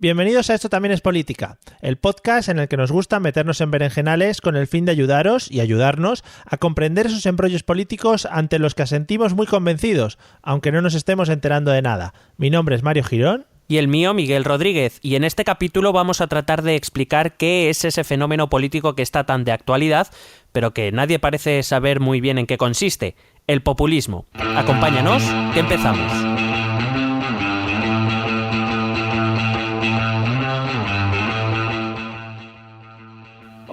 Bienvenidos a Esto también es política, el podcast en el que nos gusta meternos en berenjenales con el fin de ayudaros y ayudarnos a comprender esos embrollos políticos ante los que asentimos muy convencidos, aunque no nos estemos enterando de nada. Mi nombre es Mario Girón. Y el mío, Miguel Rodríguez, y en este capítulo vamos a tratar de explicar qué es ese fenómeno político que está tan de actualidad, pero que nadie parece saber muy bien en qué consiste, el populismo. Acompáñanos, que empezamos.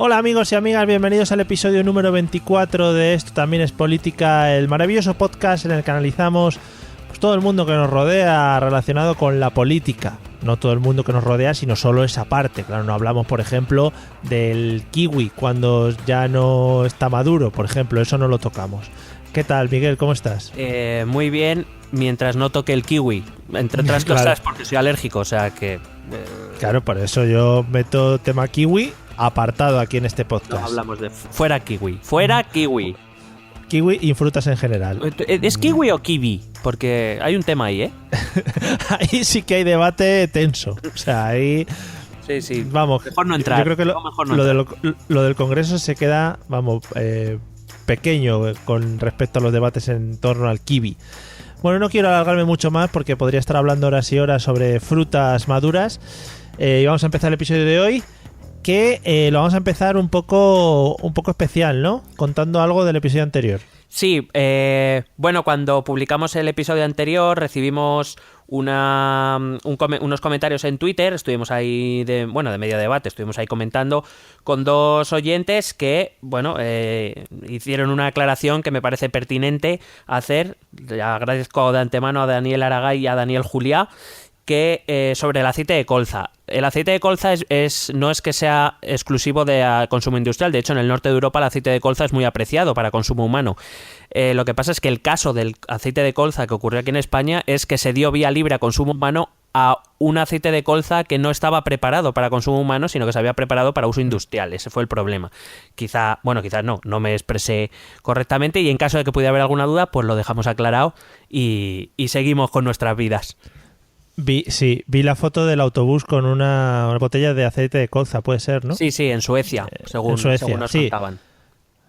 Hola amigos y amigas, bienvenidos al episodio número 24 de Esto también es política, el maravilloso podcast en el que analizamos todo el mundo que nos rodea relacionado con la política. No todo el mundo que nos rodea, sino solo esa parte. Claro, no hablamos, por ejemplo, del kiwi cuando ya no está maduro, por ejemplo, eso no lo tocamos. ¿Qué tal, Miguel? ¿Cómo estás? Muy bien, mientras no toque el kiwi, entre otras cosas porque soy alérgico, o sea que... Claro, por eso yo meto tema kiwi apartado aquí en este podcast. No hablamos de fuera kiwi, fuera kiwi. Kiwi y frutas en general. ¿Es kiwi o kiwi? Porque hay un tema ahí, ¿eh? Ahí sí que hay debate tenso. O sea, ahí... Sí. Vamos, mejor no entrar. Yo creo que lo del Congreso se queda, pequeño con respecto a los debates en torno al kiwi. Bueno, no quiero alargarme mucho más porque podría estar hablando horas y horas sobre frutas maduras. Y vamos a empezar el episodio de hoy, que lo vamos a empezar un poco especial, ¿no? Contando algo del episodio anterior. Sí, bueno, cuando publicamos el episodio anterior recibimos unos comentarios en Twitter, estuvimos ahí de medio debate, estuvimos ahí comentando con dos oyentes que, hicieron una aclaración que me parece pertinente hacer. Agradezco de antemano a Daniel Aragay y a Daniel Juliá, que sobre el aceite de colza. El aceite de colza no es que sea exclusivo de consumo industrial. De hecho, en el norte de Europa el aceite de colza es muy apreciado para consumo humano. Lo que pasa es que el caso del aceite de colza que ocurrió aquí en España es que se dio vía libre a consumo humano a un aceite de colza que no estaba preparado para consumo humano, sino que se había preparado para uso industrial. Ese fue el problema. Quizás no me expresé correctamente, y en caso de que pudiera haber alguna duda, pues lo dejamos aclarado y seguimos con nuestras vidas. Vi la foto del autobús con una botella de aceite de colza, puede ser, ¿no? Sí, en Suecia, según nos contaban.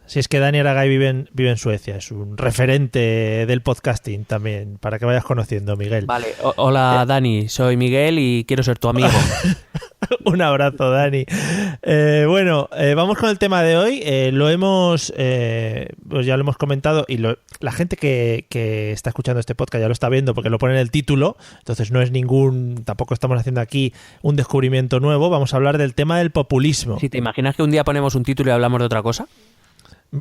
Sí, es que Dani Aragay vive en Suecia, es un referente del podcasting también, para que vayas conociendo, Miguel. Vale, hola Dani, soy Miguel y quiero ser tu amigo. Un abrazo, Dani. Vamos con el tema de hoy. Pues ya lo hemos comentado, y la gente que está escuchando este podcast ya lo está viendo porque lo pone en el título. Entonces tampoco estamos haciendo aquí un descubrimiento nuevo. Vamos a hablar del tema del populismo. ¿Sí, te imaginas que un día ponemos un título y hablamos de otra cosa?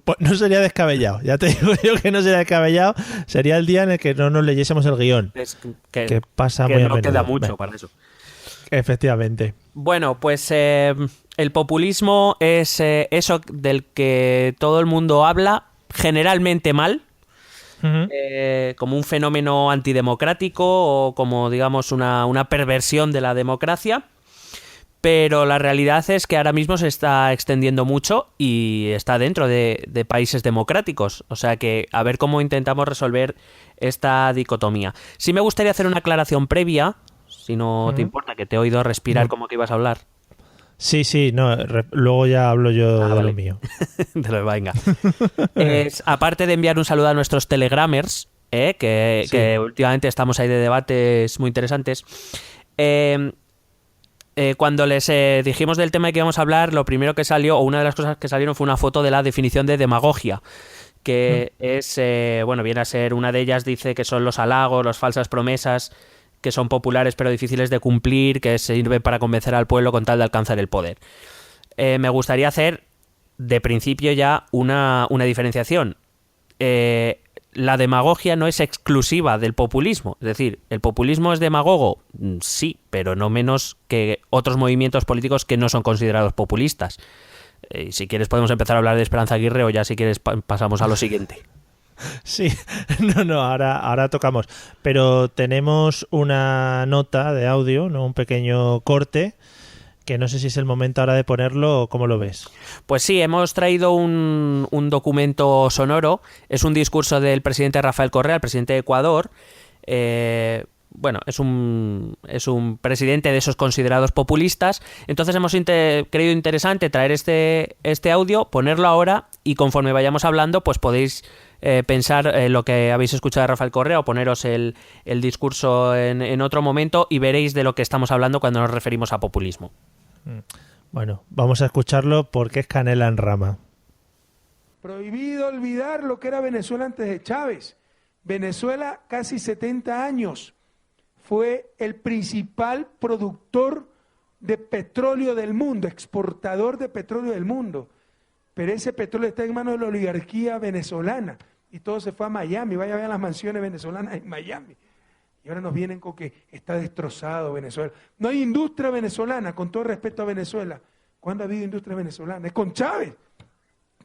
Pues no sería descabellado, ya te digo yo que no sería descabellado. Sería el día en el que no nos leyésemos el guión. Que pasa muy a menudo. No queda mucho para eso. Efectivamente. Bueno, pues el populismo es eso del que todo el mundo habla, generalmente mal, como un fenómeno antidemocrático o como, digamos, una perversión de la democracia. Pero la realidad es que ahora mismo se está extendiendo mucho y está dentro de países democráticos. O sea que a ver cómo intentamos resolver esta dicotomía. Sí me gustaría hacer una aclaración previa, si no te importa, que te he oído respirar como que ibas a hablar. Sí, luego ya hablo yo de lo mío. Venga. Aparte de enviar un saludo a nuestros telegramers, que últimamente estamos ahí de debates muy interesantes, cuando les dijimos del tema de que íbamos a hablar, lo primero que salió, o una de las cosas que salieron, fue una foto de la definición de demagogia, que viene a ser, una de ellas dice que son los halagos, las falsas promesas, que son populares pero difíciles de cumplir, que sirven para convencer al pueblo con tal de alcanzar el poder. Me gustaría hacer, de principio ya, una diferenciación. La demagogia no es exclusiva del populismo. Es decir, ¿el populismo es demagogo? Sí, pero no menos que otros movimientos políticos que no son considerados populistas. Si quieres podemos empezar a hablar de Esperanza Aguirre, o ya si quieres pasamos a lo siguiente. Sí, ahora tocamos. Pero tenemos una nota de audio, ¿no? Un pequeño corte, que no sé si es el momento ahora de ponerlo o cómo lo ves. Pues sí, hemos traído un documento sonoro. Es un discurso del presidente Rafael Correa, el presidente de Ecuador, bueno, es un presidente de esos considerados populistas. Entonces hemos creído interesante traer este audio, ponerlo ahora, y conforme vayamos hablando, pues podéis pensar lo que habéis escuchado de Rafael Correa, o poneros el discurso en otro momento, y veréis de lo que estamos hablando cuando nos referimos a populismo. Bueno, vamos a escucharlo porque es canela en rama. Prohibido olvidar lo que era Venezuela antes de Chávez. Venezuela, casi 70 años, fue el principal productor de petróleo del mundo, exportador de petróleo del mundo. Pero ese petróleo está en manos de la oligarquía venezolana y todo se fue a Miami. Vaya a ver las mansiones venezolanas en Miami. Y ahora nos vienen con que está destrozado Venezuela. No hay industria venezolana, con todo respeto a Venezuela. ¿Cuándo ha habido industria venezolana? Es con Chávez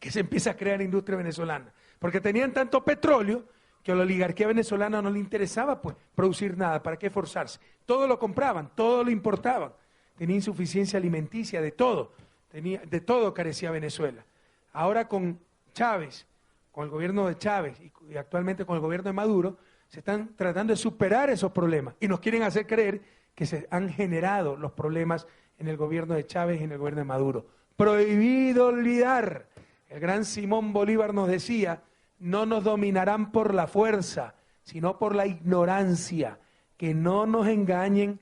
que se empieza a crear industria venezolana. Porque tenían tanto petróleo que a la oligarquía venezolana no le interesaba pues producir nada. ¿Para qué esforzarse? Todo lo compraban, todo lo importaban. Tenía insuficiencia alimenticia, de todo. De todo carecía Venezuela. Ahora con Chávez, con el gobierno de Chávez y actualmente con el gobierno de Maduro, se están tratando de superar esos problemas y nos quieren hacer creer que se han generado los problemas en el gobierno de Chávez y en el gobierno de Maduro. Prohibido olvidar. El gran Simón Bolívar nos decía, no nos dominarán por la fuerza, sino por la ignorancia. Que no nos engañen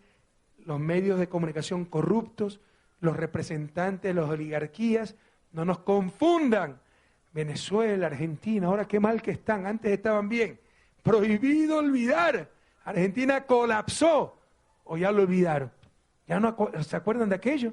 los medios de comunicación corruptos, los representantes de las oligarquías, no nos confundan. Venezuela, Argentina, ahora qué mal que están, antes estaban bien. Prohibido olvidar. Argentina colapsó, o ya lo olvidaron. ¿Ya no se acuerdan de aquello?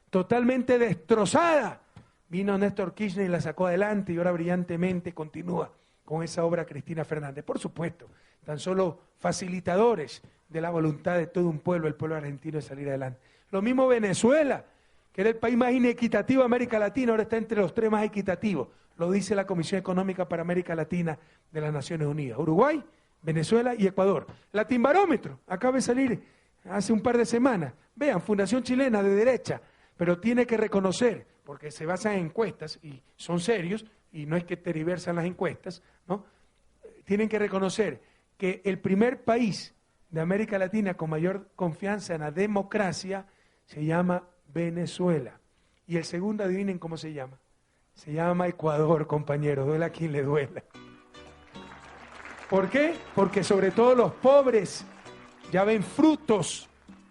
Totalmente destrozada. Vino Néstor Kirchner y la sacó adelante y ahora brillantemente continúa con esa obra Cristina Fernández. Por supuesto, tan solo facilitadores de la voluntad de todo un pueblo, el pueblo argentino, de salir adelante. Lo mismo Venezuela, que era el país más inequitativo de América Latina, ahora está entre los 3 más equitativos. Lo dice la Comisión Económica para América Latina de las Naciones Unidas. Uruguay, Venezuela y Ecuador. Latinbarómetro, acaba de salir hace un par de semanas. Vean, Fundación Chilena de derecha, pero tiene que reconocer, porque se basan en encuestas y son serios, y no es que tergiversan las encuestas, ¿no? Tienen que reconocer que el primer país de América Latina con mayor confianza en la democracia se llama Venezuela. Y el segundo, adivinen cómo se llama. Se llama Ecuador, compañeros, duela a quien le duela. ¿Por qué? Porque sobre todo los pobres ya ven frutos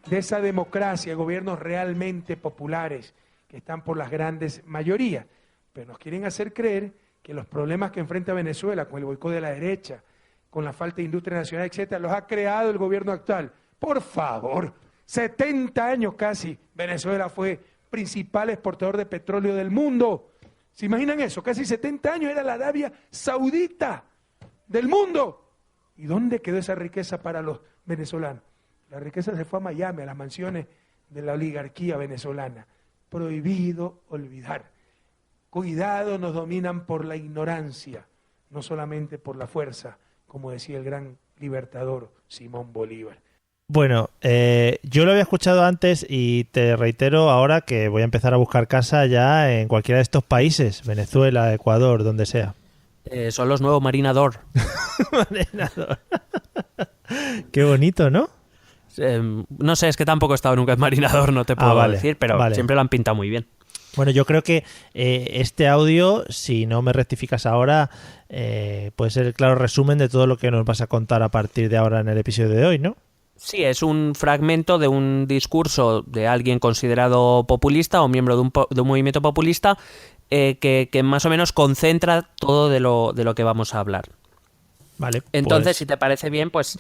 de esa democracia, gobiernos realmente populares que están por las grandes mayorías. Pero nos quieren hacer creer que los problemas que enfrenta Venezuela con el boicot de la derecha, con la falta de industria nacional, etcétera, los ha creado el gobierno actual. Por favor, 70 años casi, Venezuela fue principal exportador de petróleo del mundo. ¿Se imaginan eso? Casi 70 años era la Arabia Saudita del mundo. ¿Y dónde quedó esa riqueza para los venezolanos? La riqueza se fue a Miami, a las mansiones de la oligarquía venezolana. Prohibido olvidar. Cuidado, nos dominan por la ignorancia, no solamente por la fuerza, como decía el gran libertador Simón Bolívar. Bueno, yo lo había escuchado antes y te reitero ahora que voy a empezar a buscar casa ya en cualquiera de estos países, Venezuela, Ecuador, donde sea. Son los nuevos Marinador. Marinador. Qué bonito, ¿no? No sé, es que tampoco he estado nunca en Marinador, no te puedo decir, pero siempre lo han pintado muy bien. Bueno, yo creo que este audio, si no me rectificas ahora, puede ser el claro resumen de todo lo que nos vas a contar a partir de ahora en el episodio de hoy, ¿no? Sí, es un fragmento de un discurso de alguien considerado populista o miembro de un movimiento populista que más o menos concentra todo de lo que vamos a hablar. Vale. Entonces, si te parece bien, pues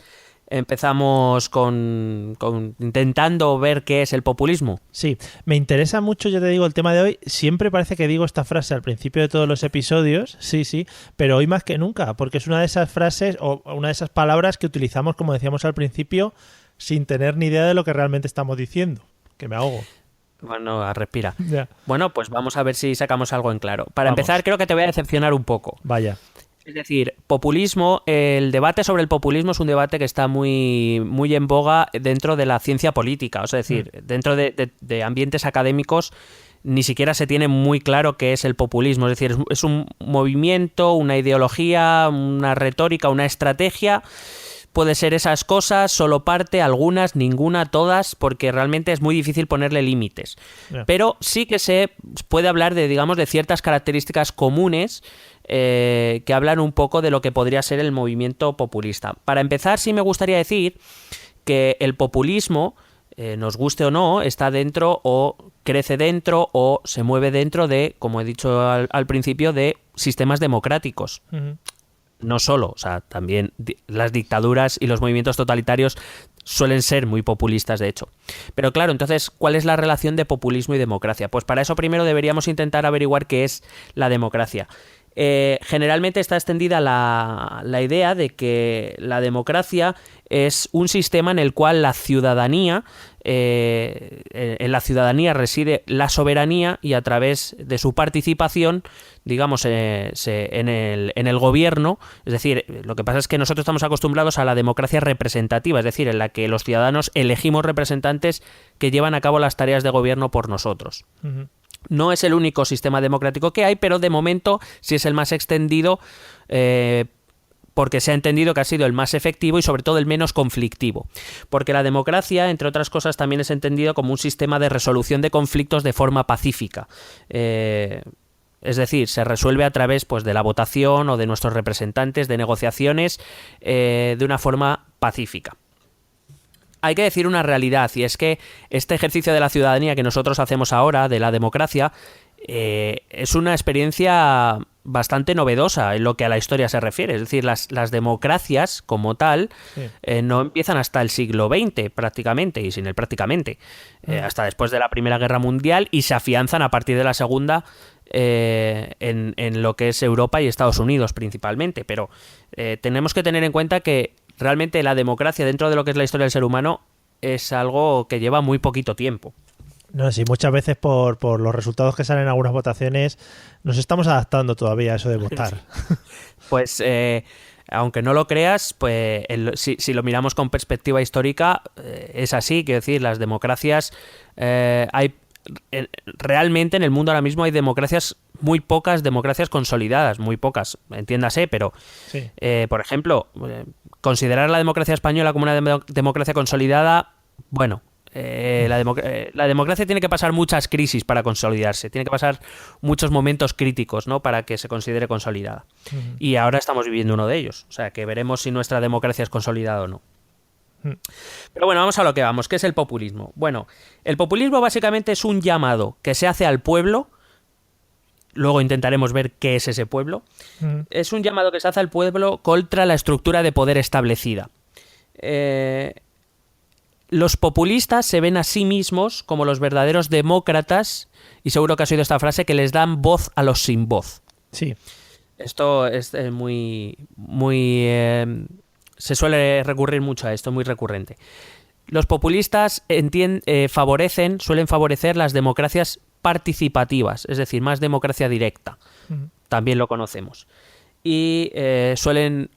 empezamos con intentando ver qué es el populismo. Sí, me interesa mucho, ya te digo, el tema de hoy. Siempre parece que digo esta frase al principio de todos los episodios, sí, pero hoy más que nunca, porque es una de esas frases o una de esas palabras que utilizamos, como decíamos al principio, sin tener ni idea de lo que realmente estamos diciendo. Que me ahogo. Bueno, respira. Ya. Bueno, pues vamos a ver si sacamos algo en claro. Para empezar, creo que te voy a decepcionar un poco. Vaya. Es decir, populismo, el debate sobre el populismo es un debate que está muy, muy en boga dentro de la ciencia política. O sea, es decir, dentro de ambientes académicos ni siquiera se tiene muy claro qué es el populismo. Es decir, es un movimiento, una ideología, una retórica, una estrategia puede ser esas cosas, solo parte, algunas, ninguna, todas, porque realmente es muy difícil ponerle límites. Yeah. Pero sí que se puede hablar de, digamos, de ciertas características comunes que hablan un poco de lo que podría ser el movimiento populista. Para empezar, sí me gustaría decir que el populismo, nos guste o no, está dentro o crece dentro o se mueve dentro de, como he dicho al principio, de sistemas democráticos. Uh-huh. No solo, o sea, también las dictaduras y los movimientos totalitarios suelen ser muy populistas, de hecho. Pero claro, entonces, ¿cuál es la relación de populismo y democracia? Pues para eso primero deberíamos intentar averiguar qué es la democracia. Generalmente está extendida la idea de que la democracia es un sistema en el cual la ciudadanía, en la ciudadanía reside la soberanía y a través de su participación, digamos, en el gobierno, es decir, lo que pasa es que nosotros estamos acostumbrados a la democracia representativa, es decir, en la que los ciudadanos elegimos representantes que llevan a cabo las tareas de gobierno por nosotros. Uh-huh. No es el único sistema democrático que hay, pero de momento sí es el más extendido, porque se ha entendido que ha sido el más efectivo y sobre todo el menos conflictivo. Porque la democracia, entre otras cosas, también es entendido como un sistema de resolución de conflictos de forma pacífica. Es decir, se resuelve a través, pues, de la votación o de nuestros representantes, de negociaciones, de una forma pacífica. Hay que decir una realidad, y es que este ejercicio de la ciudadanía que nosotros hacemos ahora, de la democracia, es una experiencia bastante novedosa en lo que a la historia se refiere. Es decir, las democracias como tal no empiezan hasta el siglo XX prácticamente, y sin el prácticamente, hasta después de la Primera Guerra Mundial, y se afianzan a partir de la Segunda en lo que es Europa y Estados Unidos principalmente. Pero tenemos que tener en cuenta que realmente la democracia dentro de lo que es la historia del ser humano es algo que lleva muy poquito tiempo. No, sí, muchas veces por los resultados que salen en algunas votaciones nos estamos adaptando todavía a eso de votar. Pues aunque no lo creas, pues si lo miramos con perspectiva histórica, es así. Quiero decir, las democracias realmente en el mundo ahora mismo hay democracias, muy pocas democracias consolidadas, muy pocas, entiéndase, pero sí. Por ejemplo, considerar la democracia española como una democracia consolidada, bueno, la democracia tiene que pasar muchas crisis para consolidarse, tiene que pasar muchos momentos críticos, ¿no?, para que se considere consolidada. Uh-huh. Y ahora estamos viviendo uno de ellos, o sea que veremos si nuestra democracia es consolidada o no. Pero bueno, vamos a lo que vamos. ¿Qué es el populismo? Bueno, el populismo básicamente es un llamado que se hace al pueblo. Luego intentaremos ver qué es ese pueblo. Es un llamado que se hace al pueblo contra la estructura de poder establecida. Los populistas se ven a sí mismos como los verdaderos demócratas, y seguro que has oído esta frase, que les dan voz a los sin voz. Sí. Esto es muy se suele recurrir mucho a esto, muy recurrente. Los populistas suelen favorecer las democracias participativas, es decir, más democracia directa. Uh-huh. También lo conocemos. Y suelen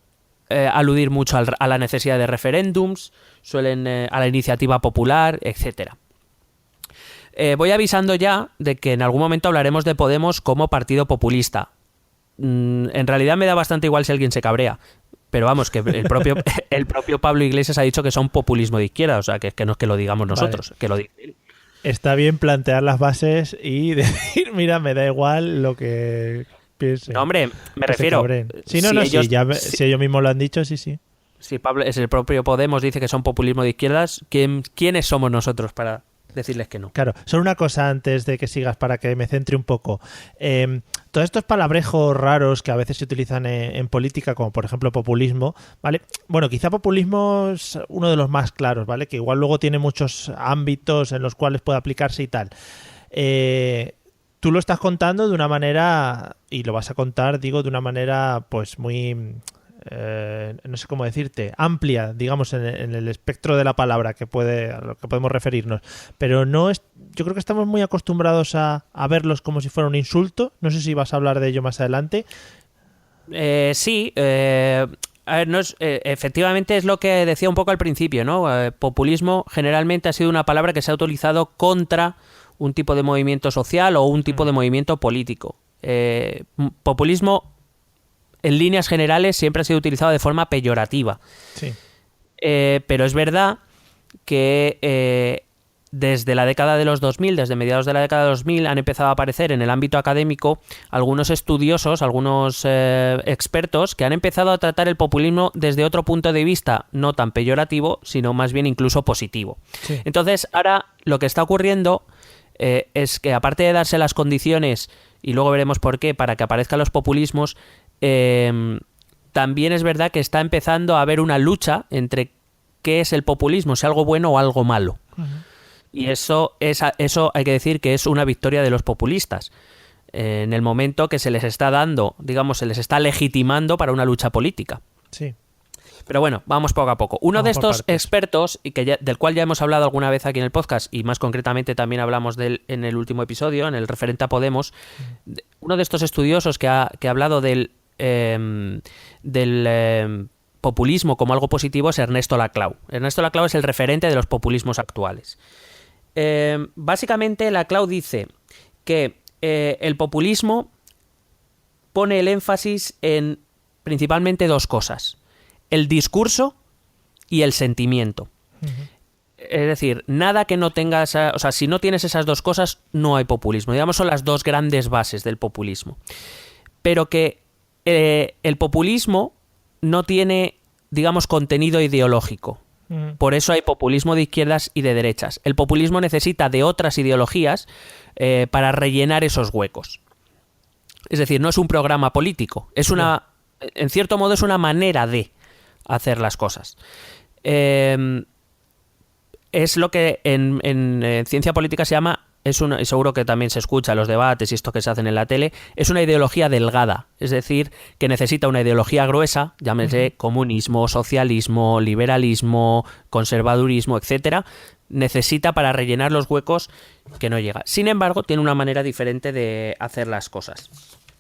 aludir mucho a la necesidad de referéndums, suelen a la iniciativa popular, etcétera. Voy avisando ya de que en algún momento hablaremos de Podemos como partido populista. En realidad me da bastante igual si alguien se cabrea. Pero vamos, que el propio Pablo Iglesias ha dicho que son populismo de izquierda, o sea, que no es que lo digamos nosotros, vale. Que lo diga él. Está bien plantear las bases y decir, mira, me da igual lo que piense. No, hombre, me refiero. Si ellos mismos lo han dicho, sí. Si Pablo, es el propio Podemos, dice que son populismo de izquierdas, ¿quiénes somos nosotros para decirles que no? Claro, solo una cosa antes de que sigas para que me centre un poco. Todos estos palabrejos raros que a veces se utilizan en política, como por ejemplo populismo, ¿vale? Bueno, quizá populismo es uno de los más claros, ¿vale? Que igual luego tiene muchos ámbitos en los cuales puede aplicarse y tal. Tú lo estás contando de una manera, y lo vas a contar, digo, de una manera pues muy... no sé cómo decirte, amplia, digamos, en el espectro de la palabra a lo que podemos referirnos, pero no es, yo creo que estamos muy acostumbrados a verlos como si fuera un insulto. No sé si vas a hablar de ello más adelante. Sí, a ver, efectivamente es lo que decía un poco al principio, ¿no? Populismo generalmente ha sido una palabra que se ha utilizado contra un tipo de movimiento social o un tipo de movimiento político. Populismo en líneas generales siempre ha sido utilizado de forma peyorativa. Sí. pero es verdad que desde la década de los 2000, desde mediados de la década de 2000, han empezado a aparecer en el ámbito académico algunos estudiosos, algunos expertos que han empezado a tratar el populismo desde otro punto de vista no tan peyorativo, sino más bien incluso positivo. Sí. Entonces, ahora lo que está ocurriendo es que, aparte de darse las condiciones, y luego veremos por qué, para que aparezcan los populismos, también es verdad que está empezando a haber una lucha entre qué es el populismo, si algo bueno o algo malo. Uh-huh. Y eso hay que decir que es una victoria de los populistas. En el momento que se les está dando, digamos, se les está legitimando para una lucha política. Sí. Pero bueno, vamos poco a poco. Uno de estos expertos, y del cual ya hemos hablado alguna vez aquí en el podcast, y más concretamente también hablamos de él en el último episodio, en el referente a Podemos, uno de estos estudiosos que ha hablado del populismo como algo positivo es Ernesto Laclau. Ernesto Laclau es el referente de los populismos actuales. Básicamente Laclau dice que el populismo pone el énfasis en principalmente dos cosas: el discurso y el sentimiento. Uh-huh. Es decir, nada que no tengas, o sea, si no tienes esas dos cosas, no hay populismo. Digamos, son las dos grandes bases del populismo. Pero que el populismo no tiene, digamos, contenido ideológico. Por eso hay populismo de izquierdas y de derechas. El populismo necesita de otras ideologías para rellenar esos huecos. Es decir, no es un programa político, es una, en cierto modo, es una manera de hacer las cosas. Es lo que en ciencia política se llama, y seguro que también se escucha en los debates y esto que se hacen en la tele, es una ideología delgada, es decir, que necesita una ideología gruesa, llámese comunismo, socialismo, liberalismo, conservadurismo, etcétera, necesita para rellenar los huecos que no llega. Sin embargo, tiene una manera diferente de hacer las cosas.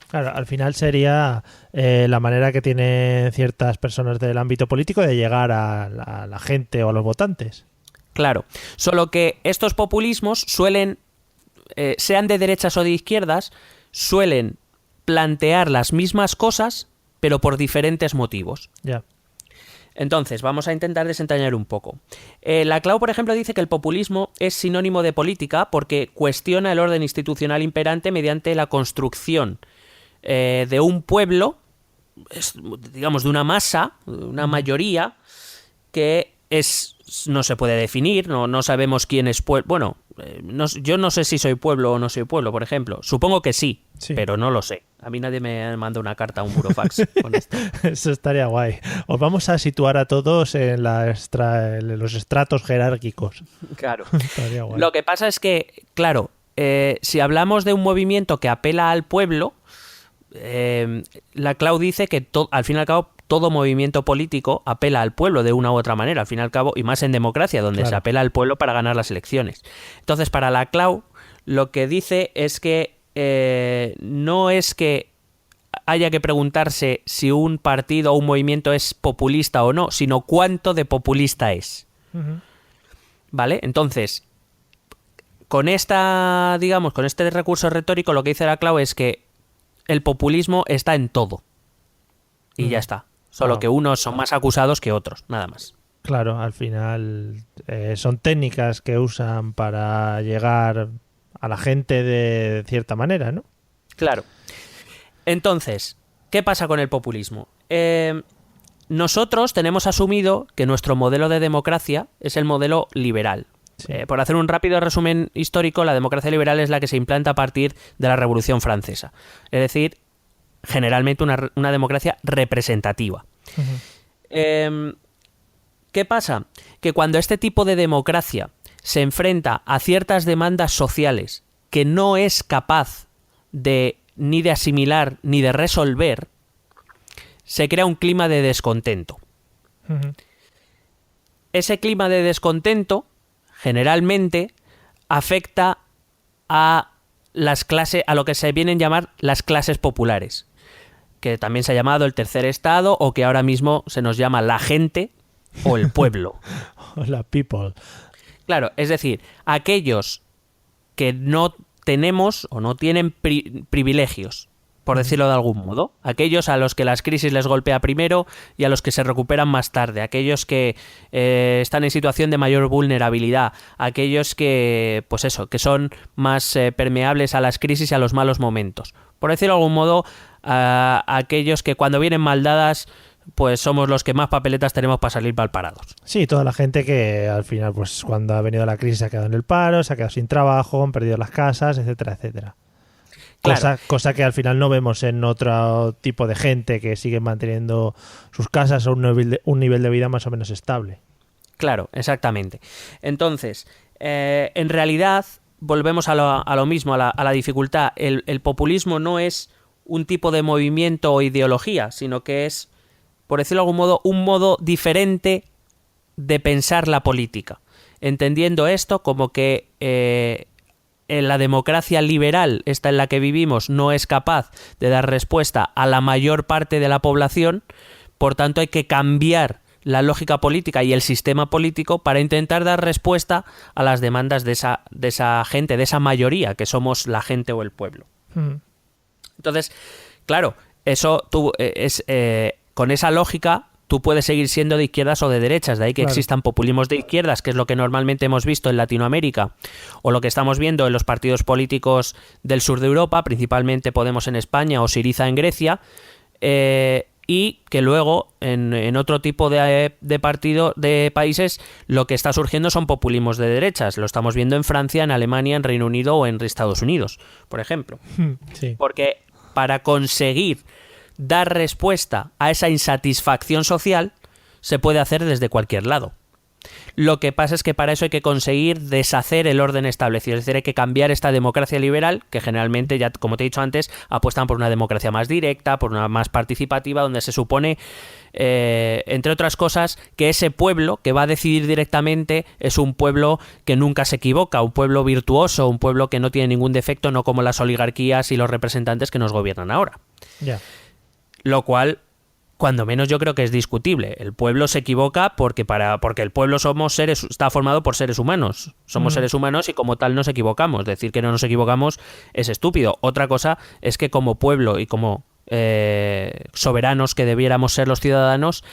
Claro, al final sería la manera que tienen ciertas personas del ámbito político de llegar a la gente o a los votantes. Claro, solo que estos populismos suelen, sean de derechas o de izquierdas, suelen plantear las mismas cosas, pero por diferentes motivos. Ya. Entonces, vamos a intentar desentrañar un poco. Laclau, por ejemplo, dice que el populismo es sinónimo de política porque cuestiona el orden institucional imperante mediante la construcción de un pueblo, digamos, de una masa, una mayoría, que no se puede definir, no sabemos quién es pueblo. Bueno, yo no sé si soy pueblo o no soy pueblo, por ejemplo. Supongo que sí, pero no lo sé. A mí nadie me manda una carta a un burofax con esto. Eso estaría guay. Os vamos a situar a todos en los estratos jerárquicos. Claro. Guay. Lo que pasa es que, claro, si hablamos de un movimiento que apela al pueblo, Laclau dice que al fin y al cabo todo movimiento político apela al pueblo de una u otra manera, al fin y al cabo, y más en democracia, donde se apela al pueblo para ganar las elecciones. Entonces, para Laclau, lo que dice es que no es que haya que preguntarse si un partido o un movimiento es populista o no, sino cuánto de populista es. Uh-huh. ¿Vale? Entonces, con con este recurso retórico, lo que dice Laclau es que el populismo está en todo. Y ya está. Solo que unos son más acusados que otros, nada más. Claro, al final son técnicas que usan para llegar a la gente de cierta manera, ¿no? Claro. Entonces, ¿qué pasa con el populismo? Nosotros tenemos asumido que nuestro modelo de democracia es el modelo liberal. Sí. Por hacer un rápido resumen histórico, la democracia liberal es la que se implanta a partir de la Revolución Francesa. Es decir, generalmente una democracia representativa. Uh-huh. ¿Qué pasa? Que cuando este tipo de democracia se enfrenta a ciertas demandas sociales que no es capaz ni de asimilar ni de resolver, se crea un clima de descontento. Uh-huh. Ese clima de descontento generalmente afecta a lo que se vienen a llamar las clases populares, que también se ha llamado el tercer estado, o que ahora mismo se nos llama la gente o el pueblo. La people. Claro, es decir, aquellos que no tenemos o no tienen privilegios, por decirlo de algún modo. Aquellos a los que las crisis les golpea primero y a los que se recuperan más tarde. Aquellos que están en situación de mayor vulnerabilidad. Aquellos que, pues eso, que son más permeables a las crisis y a los malos momentos. Por decirlo de algún modo, aquellos que cuando vienen mal dadas, pues somos los que más papeletas tenemos para salir mal parados. Sí, toda la gente que al final, pues cuando ha venido la crisis se ha quedado en el paro, se ha quedado sin trabajo, han perdido las casas, etcétera, etcétera. Claro. Cosa que al final no vemos en otro tipo de gente que sigue manteniendo sus casas a un nivel de vida más o menos estable. Claro, exactamente. Entonces, en realidad, volvemos a lo mismo, a la dificultad. El populismo no es un tipo de movimiento o ideología, sino que es, por decirlo de algún modo, un modo diferente de pensar la política. Entendiendo esto como que en la democracia liberal, esta en la que vivimos, no es capaz de dar respuesta a la mayor parte de la población, por tanto hay que cambiar la lógica política y el sistema político para intentar dar respuesta a las demandas de esa gente, de esa mayoría, que somos la gente o el pueblo. Entonces, claro, eso con esa lógica tú puedes seguir siendo de izquierdas o de derechas, de ahí que existan populismos de izquierdas, que es lo que normalmente hemos visto en Latinoamérica, o lo que estamos viendo en los partidos políticos del sur de Europa, principalmente Podemos en España o Syriza en Grecia, y que luego en otro tipo de partido de países lo que está surgiendo son populismos de derechas. Lo estamos viendo en Francia, en Alemania, en Reino Unido o en Estados Unidos, por ejemplo. Sí. Porque para conseguir dar respuesta a esa insatisfacción social se puede hacer desde cualquier lado. Lo que pasa es que para eso hay que conseguir deshacer el orden establecido, es decir, hay que cambiar esta democracia liberal, que generalmente, ya como te he dicho antes, apuestan por una democracia más directa, por una más participativa, donde se supone, entre otras cosas, que ese pueblo que va a decidir directamente es un pueblo que nunca se equivoca, un pueblo virtuoso, un pueblo que no tiene ningún defecto, no como las oligarquías y los representantes que nos gobiernan ahora. Ya. Lo cual, cuando menos, yo creo que es discutible. El pueblo se equivoca porque el pueblo está formado por seres humanos. Somos seres humanos y como tal nos equivocamos. Decir que no nos equivocamos es estúpido. Otra cosa es que como pueblo y como soberanos que debiéramos ser los ciudadanos,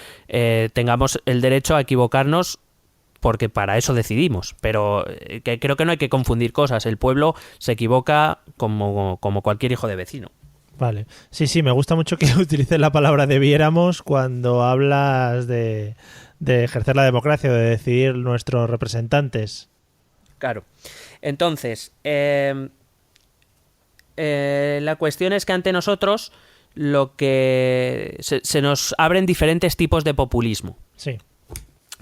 tengamos el derecho a equivocarnos porque para eso decidimos. Pero que creo que no hay que confundir cosas. El pueblo se equivoca como cualquier hijo de vecino. Vale. Sí, me gusta mucho que utilices la palabra debiéramos cuando hablas de ejercer la democracia, de decidir nuestros representantes. Claro. Entonces, la cuestión es que ante nosotros lo que se nos abren diferentes tipos de populismo. Sí.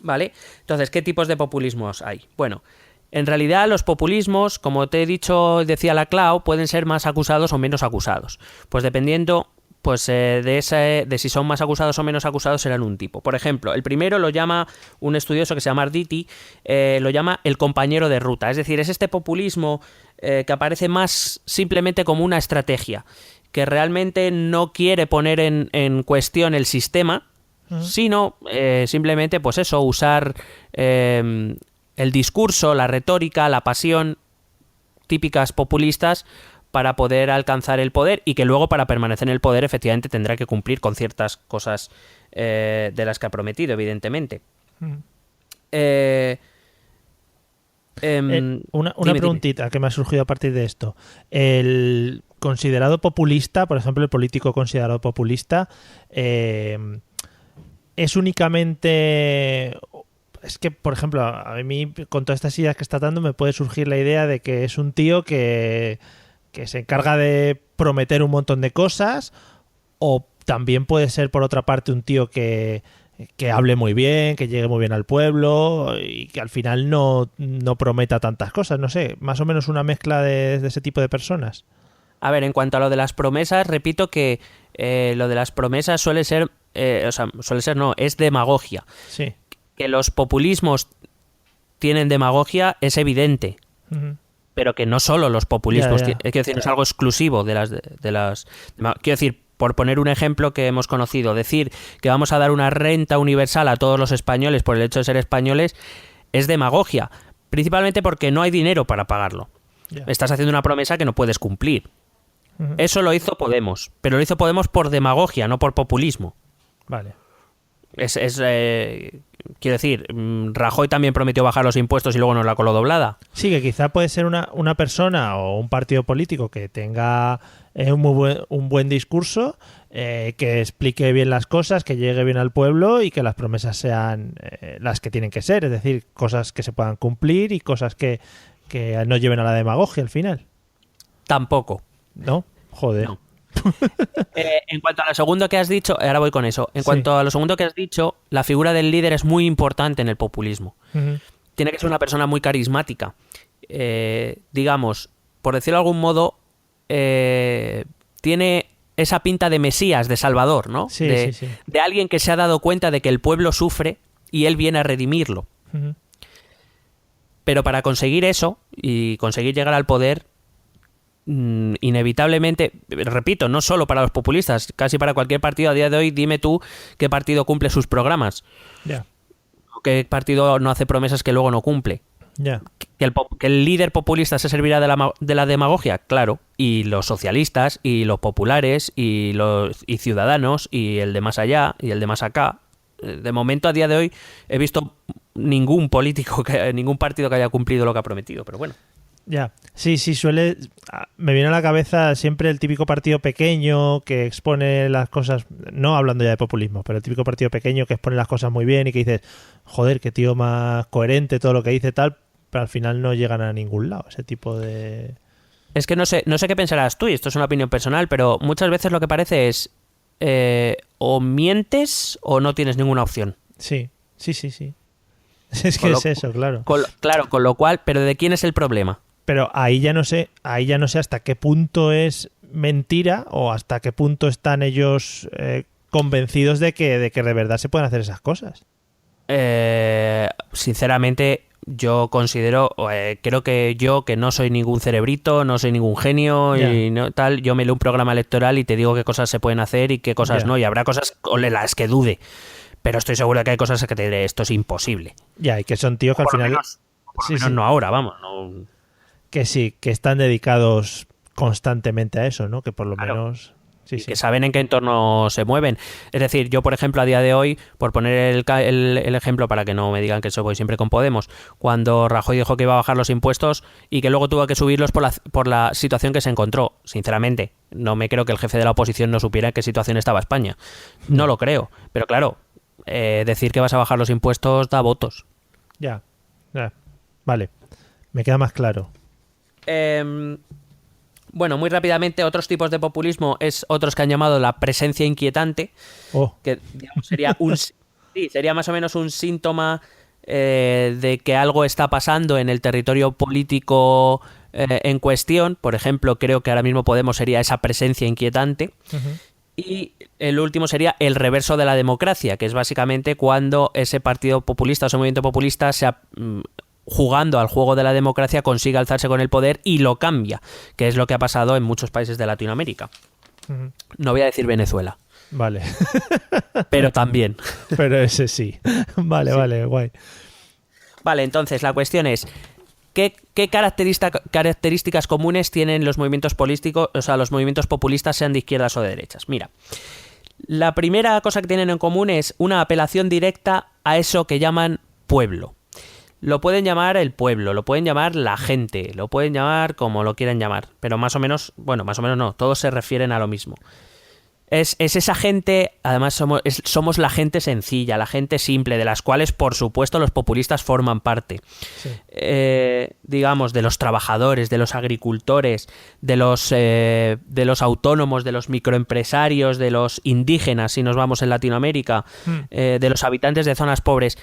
¿Vale? Entonces, ¿qué tipos de populismos hay? Bueno, en realidad los populismos, como te he dicho, decía la Clau, pueden ser más acusados o menos acusados. Pues dependiendo de si son más acusados o menos acusados serán un tipo. Por ejemplo, el primero lo llama un estudioso que se llama Arditi, lo llama el compañero de ruta. Es decir, es este populismo que aparece más simplemente como una estrategia, que realmente no quiere poner en cuestión el sistema, sino simplemente, pues eso, usar el discurso, la retórica, la pasión típicas populistas para poder alcanzar el poder y que luego para permanecer en el poder efectivamente tendrá que cumplir con ciertas cosas de las que ha prometido, evidentemente. Una preguntita que me ha surgido a partir de esto. El considerado populista, por ejemplo, el político considerado populista, es únicamente... Es que, por ejemplo, a mí con todas estas ideas que está dando me puede surgir la idea de que es un tío que se encarga de prometer un montón de cosas, o también puede ser, por otra parte, un tío que hable muy bien, que llegue muy bien al pueblo y que al final no prometa tantas cosas. No sé, más o menos una mezcla de ese tipo de personas. A ver, en cuanto a lo de las promesas, repito que lo de las promesas es demagogia. Sí. Que los populismos tienen demagogia es evidente, pero que no solo los populismos, quiero decir, no es algo exclusivo de las quiero decir, por poner un ejemplo que hemos conocido, decir que vamos a dar una renta universal a todos los españoles por el hecho de ser españoles es demagogia, principalmente porque no hay dinero para pagarlo. Estás haciendo una promesa que no puedes cumplir. Eso lo hizo Podemos, pero lo hizo Podemos por demagogia, no por populismo. Vale. Quiero decir, Rajoy también prometió bajar los impuestos y luego nos la coló doblada. Sí, que quizá puede ser una persona o un partido político que tenga un buen discurso, que explique bien las cosas, que llegue bien al pueblo y que las promesas sean las que tienen que ser, es decir, cosas que se puedan cumplir y cosas que no lleven a la demagogia al final. Tampoco. ¿No? Joder. No. En cuanto a lo segundo que has dicho, ahora voy con eso. En cuanto a lo segundo que has dicho, la figura del líder es muy importante en el populismo. Tiene que ser una persona muy carismática. Digamos, por decirlo de algún modo, tiene esa pinta de Mesías, de Salvador, ¿no? Sí. De alguien que se ha dado cuenta de que el pueblo sufre y él viene a redimirlo. Pero para conseguir eso y conseguir llegar al poder, inevitablemente, repito, no solo para los populistas, casi para cualquier partido a día de hoy, dime tú qué partido cumple sus programas. Ya. O qué partido no hace promesas que luego no cumple. Ya. Que el líder populista se servirá de la demagogia, claro, y los socialistas y los populares y Ciudadanos y el de más allá y el de más acá. De momento, a día de hoy, he visto ningún partido que haya cumplido lo que ha prometido, pero bueno. Ya, sí, me viene a la cabeza siempre el típico partido pequeño que expone las cosas, no hablando ya de populismo, pero el típico partido pequeño que expone las cosas muy bien y que dices, joder, qué tío más coherente todo lo que dice tal, pero al final no llegan a ningún lado, ese tipo de... Es que no sé qué pensarás tú, y esto es una opinión personal, pero muchas veces lo que parece es o mientes o no tienes ninguna opción. Sí. Es que es eso, claro. Con lo cual, pero ¿de quién es el problema? Pero ahí ya no sé hasta qué punto es mentira o hasta qué punto están ellos convencidos de que de verdad se pueden hacer esas cosas. Sinceramente, yo considero, creo que no soy ningún cerebrito, no soy ningún genio y no tal. Yo me leo un programa electoral y te digo qué cosas se pueden hacer y qué cosas no, y habrá cosas con las que dude. Pero estoy seguro de que hay cosas que te diré, esto es imposible. Ya, y que son tíos que al final... Por lo menos no ahora, vamos. No... Que sí, que están dedicados constantemente a eso, ¿no? Que por lo menos... Sí. Que saben en qué entorno se mueven. Es decir, yo, por ejemplo, a día de hoy, por poner el ejemplo para que no me digan que eso voy siempre con Podemos, cuando Rajoy dijo que iba a bajar los impuestos y que luego tuvo que subirlos por la situación que se encontró, sinceramente, no me creo que el jefe de la oposición no supiera en qué situación estaba España. No lo creo. Pero claro, decir que vas a bajar los impuestos da votos. Ya. Vale. Me queda más claro. Bueno, muy rápidamente, otros tipos de populismo es otros que han llamado la presencia inquietante, que digamos, sería más o menos un síntoma de que algo está pasando en el territorio político en cuestión. Por ejemplo, creo que ahora mismo Podemos sería esa presencia inquietante. Y el último sería el reverso de la democracia, que es básicamente cuando ese partido populista o ese movimiento populista jugando al juego de la democracia consigue alzarse con el poder y lo cambia, que es lo que ha pasado en muchos países de Latinoamérica. No voy a decir Venezuela. Vale. Pero también. Pero ese sí. Vale, sí. Vale, guay. Vale, entonces la cuestión es, ¿qué características comunes tienen los movimientos políticos, o sea, los movimientos populistas, sean de izquierdas o de derechas? Mira, la primera cosa que tienen en común es una apelación directa a eso que llaman pueblo. Lo pueden llamar el pueblo, lo pueden llamar la gente, lo pueden llamar como lo quieran llamar, pero más o menos no, todos se refieren a lo mismo. Es esa gente, además somos la gente sencilla, la gente simple, de las cuales por supuesto los populistas forman parte. Sí. Digamos, de los trabajadores, de los agricultores, de los autónomos, de los microempresarios, de los indígenas, si nos vamos en Latinoamérica, de los habitantes de zonas pobres.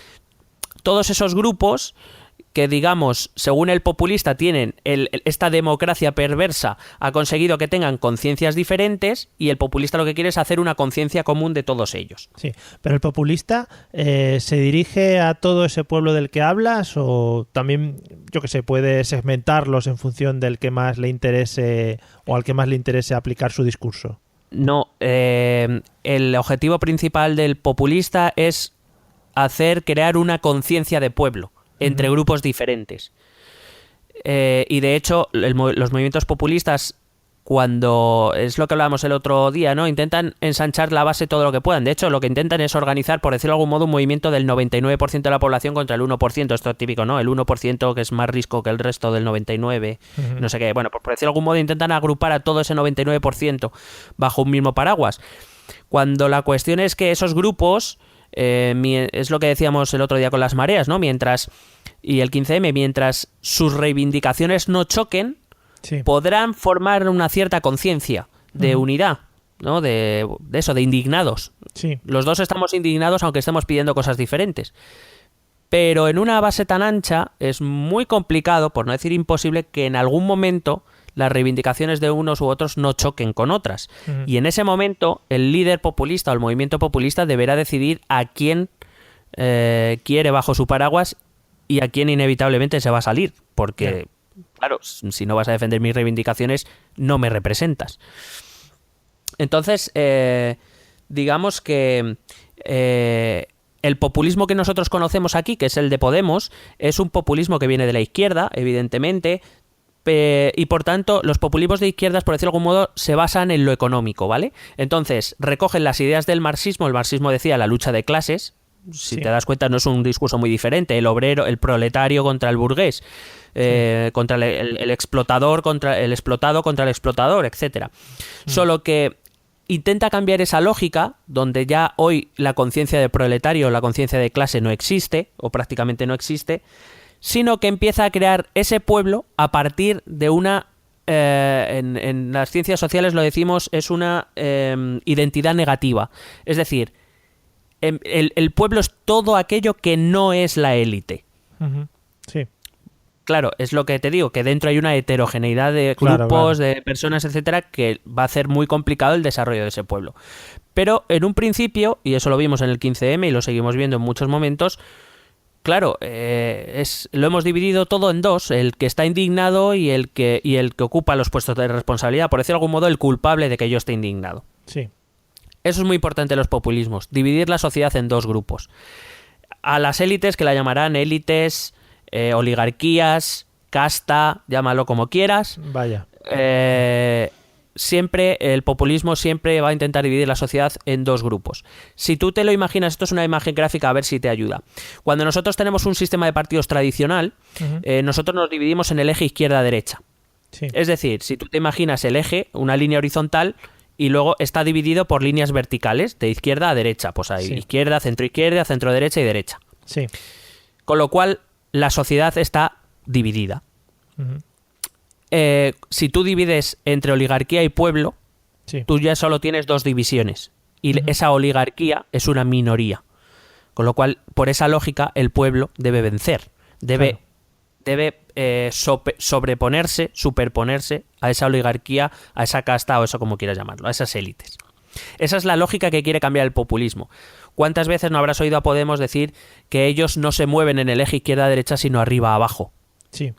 Todos esos grupos que, digamos, según el populista tienen esta democracia perversa, ha conseguido que tengan conciencias diferentes, y el populista lo que quiere es hacer una conciencia común de todos ellos. Sí, pero el populista ¿se dirige a todo ese pueblo del que hablas o también, yo que sé, puede segmentarlos en función del que más le interese o al que más le interese aplicar su discurso? No, el objetivo principal del populista es crear una conciencia de pueblo entre grupos diferentes. Y de hecho, los movimientos populistas cuando es lo que hablábamos el otro día, ¿no? Intentan ensanchar la base todo lo que puedan. De hecho, lo que intentan es organizar, por decirlo de algún modo, un movimiento del 99% de la población contra el 1%. Esto es típico, ¿no? El 1% que es más risco que el resto del 99%, no sé qué. Bueno, pues por decirlo de algún modo, intentan agrupar a todo ese 99% bajo un mismo paraguas. Cuando la cuestión es que esos grupos, es lo que decíamos el otro día con las mareas, ¿no? Y el 15M, mientras sus reivindicaciones no choquen, sí, podrán formar una cierta conciencia de unidad, ¿no? De eso, de indignados. Sí. Los dos estamos indignados aunque estemos pidiendo cosas diferentes. Pero en una base tan ancha es muy complicado, por no decir imposible, que en algún momento las reivindicaciones de unos u otros no choquen con otras. Y en ese momento el líder populista o el movimiento populista deberá decidir a quién quiere bajo su paraguas y a quién inevitablemente se va a salir. Porque... claro, si no vas a defender mis reivindicaciones, no me representas. Entonces, digamos que el populismo que nosotros conocemos aquí, que es el de Podemos, es un populismo que viene de la izquierda, evidentemente, y por tanto los populismos de izquierdas, por decirlo de algún modo, se basan en lo económico, ¿vale? Entonces, recogen las ideas del marxismo. El marxismo decía la lucha de clases. Si te das cuenta, no es un discurso muy diferente. El obrero, el proletario contra el burgués, contra el explotador, contra el explotado, contra el explotador, etcétera. Solo que intenta cambiar esa lógica, donde ya hoy la conciencia de proletario, la conciencia de clase no existe, o prácticamente no existe, sino que empieza a crear ese pueblo a partir de una... en las ciencias sociales lo decimos, es una identidad negativa. Es decir, el pueblo es todo aquello que no es la élite. Sí. Claro, es lo que te digo, que dentro hay una heterogeneidad de grupos, de personas, etcétera, que va a hacer muy complicado el desarrollo de ese pueblo. Pero en un principio, y eso lo vimos en el 15M y lo seguimos viendo en muchos momentos, claro, lo hemos dividido todo en dos: el que está indignado y el que ocupa los puestos de responsabilidad, por decirlo de algún modo, el culpable de que yo esté indignado. Sí. Eso es muy importante en los populismos, dividir la sociedad en dos grupos. A las élites, que la llamarán élites, oligarquías, casta, llámalo como quieras. Vaya. Siempre, el populismo siempre va a intentar dividir la sociedad en dos grupos. Si tú te lo imaginas, esto es una imagen gráfica, a ver si te ayuda. Cuando nosotros tenemos un sistema de partidos tradicional, nosotros nos dividimos en el eje izquierda-derecha. Sí. Es decir, si tú te imaginas el eje, una línea horizontal, y luego está dividido por líneas verticales, de izquierda a derecha. Pues hay izquierda, centro derecha y derecha. Sí. Con lo cual, la sociedad está dividida. Si tú divides entre oligarquía y pueblo, tú ya solo tienes dos divisiones. Y esa oligarquía es una minoría. Con lo cual, por esa lógica, el pueblo debe vencer. Debe sobreponerse, superponerse a esa oligarquía, a esa casta o eso como quieras llamarlo, a esas élites. Esa es la lógica que quiere cambiar el populismo. ¿Cuántas veces no habrás oído a Podemos decir que ellos no se mueven en el eje izquierda-derecha sino arriba-abajo? Sí.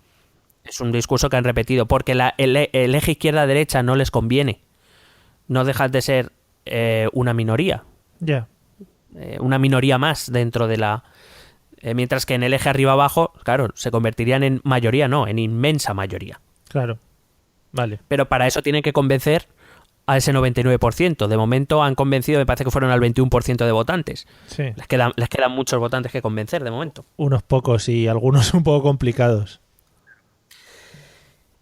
Es un discurso que han repetido, porque el eje izquierda-derecha no les conviene. No dejan de ser una minoría. Ya. Una minoría más dentro de la... mientras que en el eje arriba-abajo, claro, se convertirían en mayoría, no, en inmensa mayoría. Claro. Vale. Pero para eso tienen que convencer a ese 99%. De momento han convencido, me parece que fueron al 21% de votantes. Sí. Les quedan muchos votantes que convencer de momento. Unos pocos y algunos un poco complicados.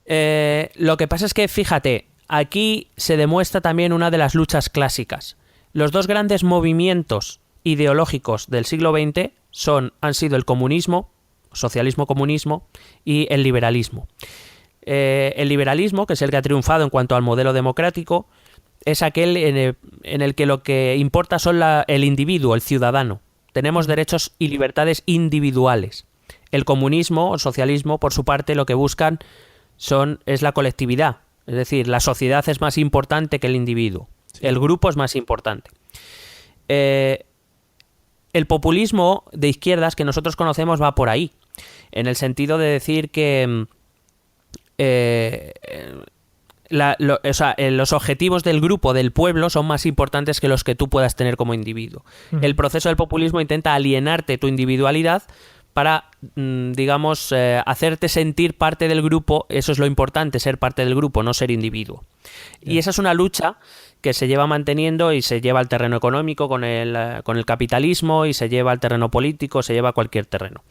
Lo que pasa es que, fíjate, aquí se demuestra también una de las luchas clásicas. Los dos grandes movimientos ideológicos del siglo XX han sido el comunismo, socialismo-comunismo, y el liberalismo. El liberalismo, que es el que ha triunfado en cuanto al modelo democrático, es aquel en el que lo que importa son el individuo, el ciudadano. Tenemos derechos y libertades individuales. El comunismo o el socialismo, por su parte, lo que buscan es la colectividad. Es decir, la sociedad es más importante que el individuo. Sí. El grupo es más importante. El populismo de izquierdas que nosotros conocemos va por ahí, en el sentido de decir que los objetivos del grupo, del pueblo, son más importantes que los que tú puedas tener como individuo. El proceso del populismo intenta alienarte tu individualidad para, digamos, hacerte sentir parte del grupo. Eso es lo importante, ser parte del grupo, no ser individuo. Y esa es una lucha que se lleva manteniendo y se lleva al terreno económico con el capitalismo, y se lleva al terreno político, se lleva a cualquier terreno.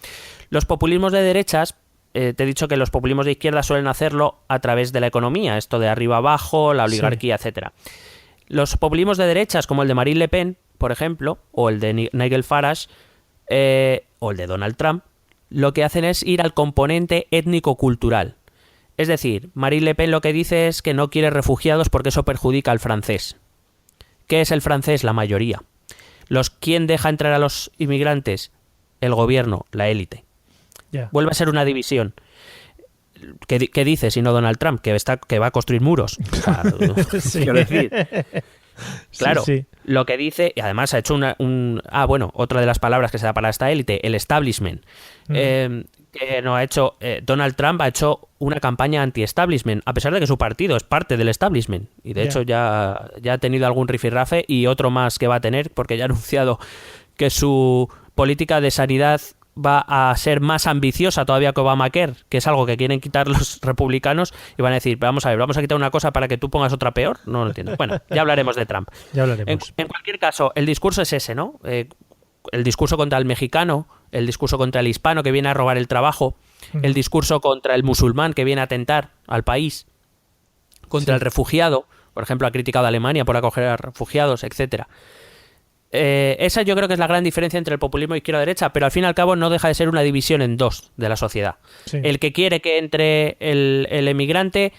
Los populismos de derechas, te he dicho que los populismos de izquierda suelen hacerlo a través de la economía, esto de arriba abajo, la oligarquía, etcétera. Los populismos de derechas, como el de Marine Le Pen, por ejemplo, o el de Nigel Farage, o el de Donald Trump, lo que hacen es ir al componente étnico-cultural. Es decir, Marine Le Pen lo que dice es que no quiere refugiados porque eso perjudica al francés. ¿Qué es el francés? La mayoría. ¿Quién deja entrar a los inmigrantes? El gobierno, la élite. Yeah. Vuelve a ser una división. ¿Qué dice si no Donald Trump? Que va a construir muros. O sea, Sí. quiero decir. Claro, Sí. lo que dice, y además ha hecho otra de las palabras que se da para esta élite, el establishment. Que no ha hecho, Donald Trump ha hecho una campaña anti-establishment, a pesar de que su partido es parte del establishment. Y de hecho ya ha tenido algún rifirrafe, y otro más que va a tener, porque ya ha anunciado que su política de sanidad va a ser más ambiciosa todavía que Obamacare, que es algo que quieren quitar los republicanos, y van a decir, vamos a quitar una cosa para que tú pongas otra peor. No lo entiendo. Bueno, ya hablaremos de Trump. Ya hablaremos. En cualquier caso, el discurso es ese, ¿no? El discurso contra el mexicano, el discurso contra el hispano que viene a robar el trabajo, el discurso contra el musulmán que viene a atentar al país, contra el refugiado, por ejemplo, ha criticado a Alemania por acoger a refugiados, etcétera. Esa yo creo que es la gran diferencia entre el populismo izquierda-derecha, pero al fin y al cabo no deja de ser una división en dos de la sociedad. Sí. El que quiere que entre el inmigrante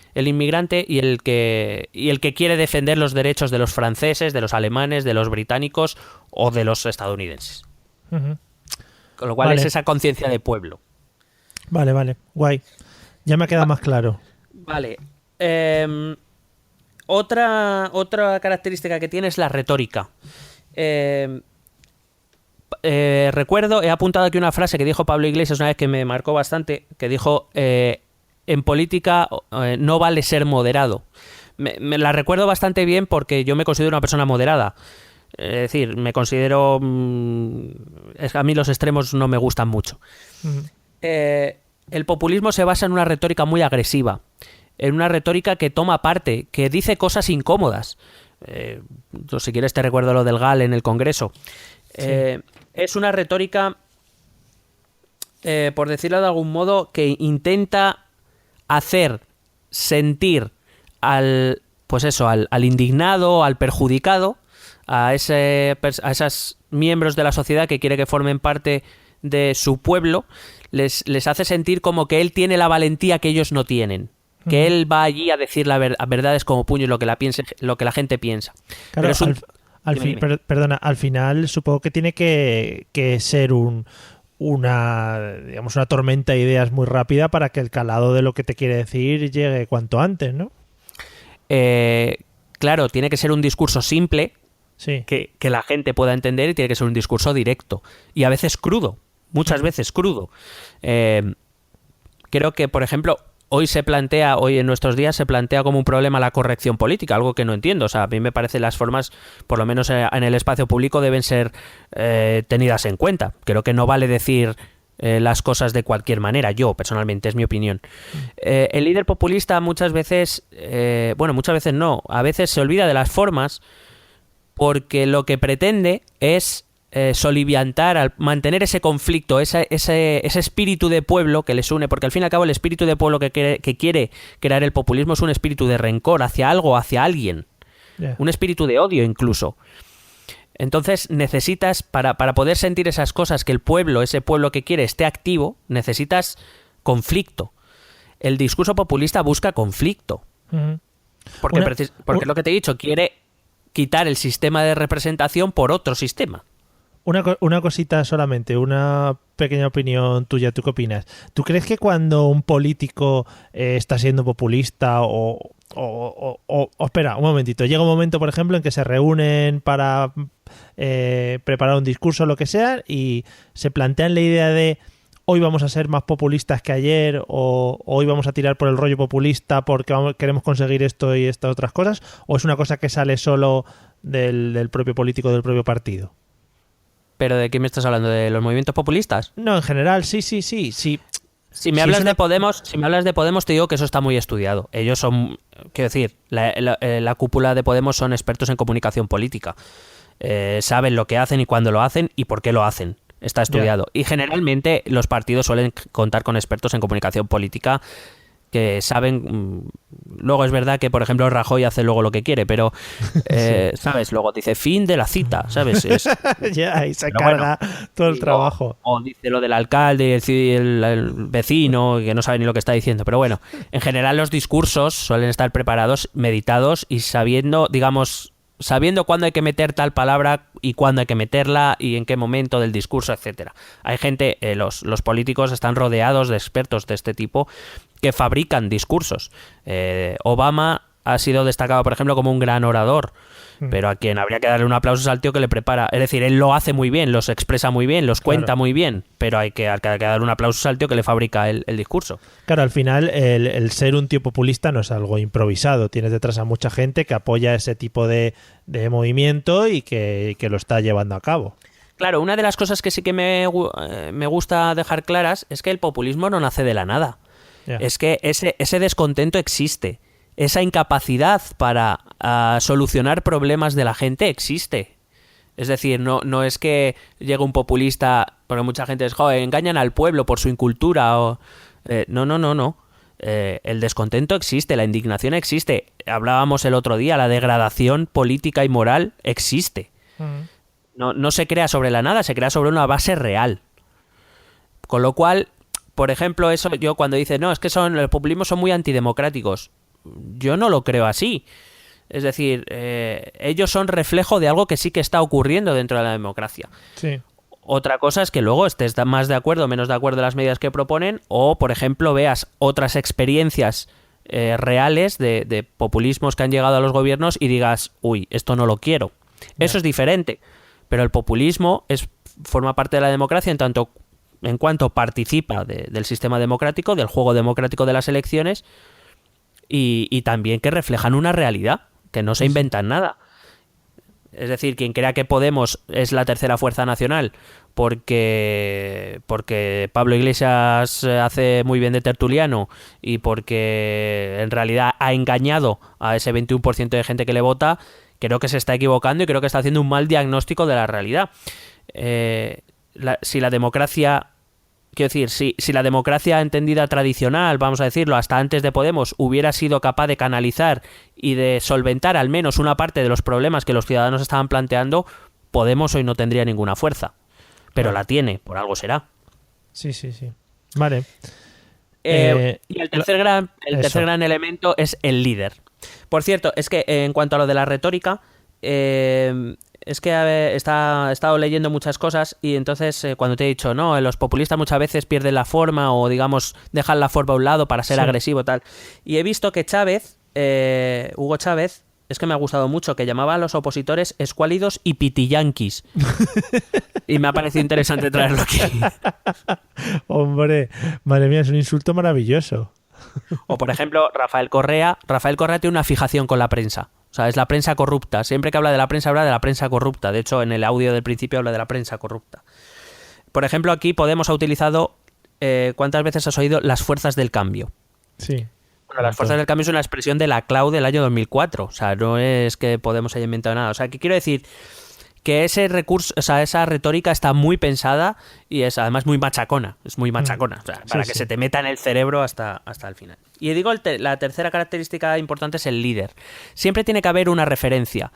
y el que quiere defender los derechos de los franceses, de los alemanes, de los británicos o de los estadounidenses. Con lo cual es esa conciencia de pueblo. Vale, guay. Ya me ha quedado más claro. Vale. Otra característica que tiene es la retórica. Recuerdo, he apuntado aquí una frase que dijo Pablo Iglesias una vez que me marcó bastante, que dijo, en política no vale ser moderado. Me la recuerdo bastante bien porque yo me considero una persona moderada. Es decir, me considero... a mí los extremos no me gustan mucho. El populismo se basa en una retórica muy agresiva, en una retórica que toma parte, que dice cosas incómodas. Si quieres te recuerdo lo del GAL en el Congreso. Sí. Es una retórica, por decirlo de algún modo, que intenta hacer sentir al indignado, al perjudicado, a esos miembros de la sociedad que quiere que formen parte de su pueblo, les hace sentir como que él tiene la valentía que ellos no tienen. Que él va allí a decir verdades como puño, lo que la gente piensa. Claro, pero al final supongo que tiene que ser una tormenta de ideas muy rápida para que el calado de lo que te quiere decir llegue cuanto antes, ¿no? Claro, tiene que ser un discurso simple, sí, que la gente pueda entender, y tiene que ser un discurso directo. Y a veces crudo, muchas veces crudo. Creo que, por ejemplo... Hoy en nuestros días se plantea como un problema la corrección política, algo que no entiendo. O sea, a mí me parece las formas, por lo menos en el espacio público, deben ser tenidas en cuenta. Creo que no vale decir las cosas de cualquier manera. Yo, personalmente, es mi opinión. El líder populista muchas veces no, a veces se olvida de las formas, porque lo que pretende es soliviantar, mantener ese conflicto, ese espíritu de pueblo que les une, porque al fin y al cabo el espíritu de pueblo que quiere crear el populismo es un espíritu de rencor hacia algo, hacia alguien, un espíritu de odio incluso. Entonces necesitas, para poder sentir esas cosas, que ese pueblo que quiere esté activo, necesitas conflicto. El discurso populista busca conflicto, porque lo que te he dicho, quiere quitar el sistema de representación por otro sistema. Una cosita solamente, una pequeña opinión tuya. ¿Tú qué opinas? ¿Tú crees que cuando un político está siendo populista o espera, un momentito, llega un momento, por ejemplo, en que se reúnen para preparar un discurso o lo que sea y se plantean la idea de hoy vamos a ser más populistas que ayer, o hoy vamos a tirar por el rollo populista porque queremos conseguir esto y estas otras cosas, o es una cosa que sale solo del propio político, del propio partido? ¿Pero de qué me estás hablando? ¿De los movimientos populistas? No, en general, sí. Si me hablas de Podemos, te digo que eso está muy estudiado. Ellos son, quiero decir, la cúpula de Podemos son expertos en comunicación política. Saben lo que hacen y cuándo lo hacen y por qué lo hacen. Está estudiado. Y generalmente los partidos suelen contar con expertos en comunicación política que saben. Luego es verdad que, por ejemplo, Rajoy hace luego lo que quiere, pero ¿sabes? Luego dice fin de la cita, ¿sabes? Ya, y se carga todo el trabajo. O dice lo del alcalde y el vecino, que no sabe ni lo que está diciendo. Pero bueno, en general los discursos suelen estar preparados, meditados y sabiendo cuándo hay que meter tal palabra y cuándo hay que meterla y en qué momento del discurso, etcétera. Hay gente, los políticos están rodeados de expertos de este tipo que fabrican discursos. Obama ha sido destacado, por ejemplo, como un gran orador, pero a quien habría que darle un aplauso es al tío que le prepara. Es decir, él lo hace muy bien, los expresa muy bien, los cuenta muy bien, pero hay que darle un aplauso al tío que le fabrica el discurso. Claro, al final el ser un tío populista no es algo improvisado. Tienes detrás a mucha gente que apoya ese tipo de movimiento y que lo está llevando a cabo. Claro, una de las cosas que sí que me gusta dejar claras es que el populismo no nace de la nada. Yeah. Es que ese descontento existe. Esa incapacidad para solucionar problemas de la gente existe. Es decir, no es que llegue un populista, porque mucha gente es, joder, engañan al pueblo por su incultura. No. El descontento existe, la indignación existe. Hablábamos el otro día, la degradación política y moral existe. No se crea sobre la nada, se crea sobre una base real. Con lo cual, por ejemplo, eso yo cuando dices, no, es que los populismos son muy antidemocráticos. Yo no lo creo así. Es decir, ellos son reflejo de algo que sí que está ocurriendo dentro de la democracia. Sí. Otra cosa es que luego estés más de acuerdo o menos de acuerdo en las medidas que proponen, o, por ejemplo, veas otras experiencias reales de populismos que han llegado a los gobiernos y digas, uy, esto no lo quiero. Eso es diferente. Pero el populismo forma parte de la democracia en cuanto participa del sistema democrático, del juego democrático de las elecciones, y también que reflejan una realidad, que no se inventan nada. Es decir, quien crea que Podemos es la tercera fuerza nacional porque Pablo Iglesias hace muy bien de tertuliano y porque en realidad ha engañado a ese 21% de gente que le vota, creo que se está equivocando y creo que está haciendo un mal diagnóstico de la realidad. Si la democracia... Quiero decir, si la democracia entendida tradicional, vamos a decirlo, hasta antes de Podemos, hubiera sido capaz de canalizar y de solventar al menos una parte de los problemas que los ciudadanos estaban planteando, Podemos hoy no tendría ninguna fuerza. Pero la tiene, por algo será. Sí. Vale. Y el tercer gran elemento es el líder. Por cierto, es que en cuanto a lo de la retórica... es que he estado leyendo muchas cosas y entonces cuando te he dicho, no, los populistas muchas veces pierden la forma o digamos dejan la forma a un lado para ser agresivo y tal. Y he visto que Hugo Chávez, es que me ha gustado mucho, que llamaba a los opositores escuálidos y pitillanquis. Y me ha parecido interesante traerlo aquí. Hombre, madre mía, es un insulto maravilloso. O por ejemplo, Rafael Correa tiene una fijación con la prensa. O sea, es la prensa corrupta. Siempre que habla de la prensa corrupta. De hecho, en el audio del principio habla de la prensa corrupta. Por ejemplo, aquí Podemos ha utilizado, ¿cuántas veces has oído? Las fuerzas del cambio. Sí. Bueno, las fuerzas del cambio es una expresión de la CLAU del año 2004. O sea, no es que Podemos haya inventado nada. O sea, que quiero decir que ese recurso, o sea, esa retórica está muy pensada y es además muy machacona. Es muy machacona. O sea, para que se te meta en el cerebro hasta el final. Y digo, la tercera característica importante es el líder. Siempre tiene que haber una referencia.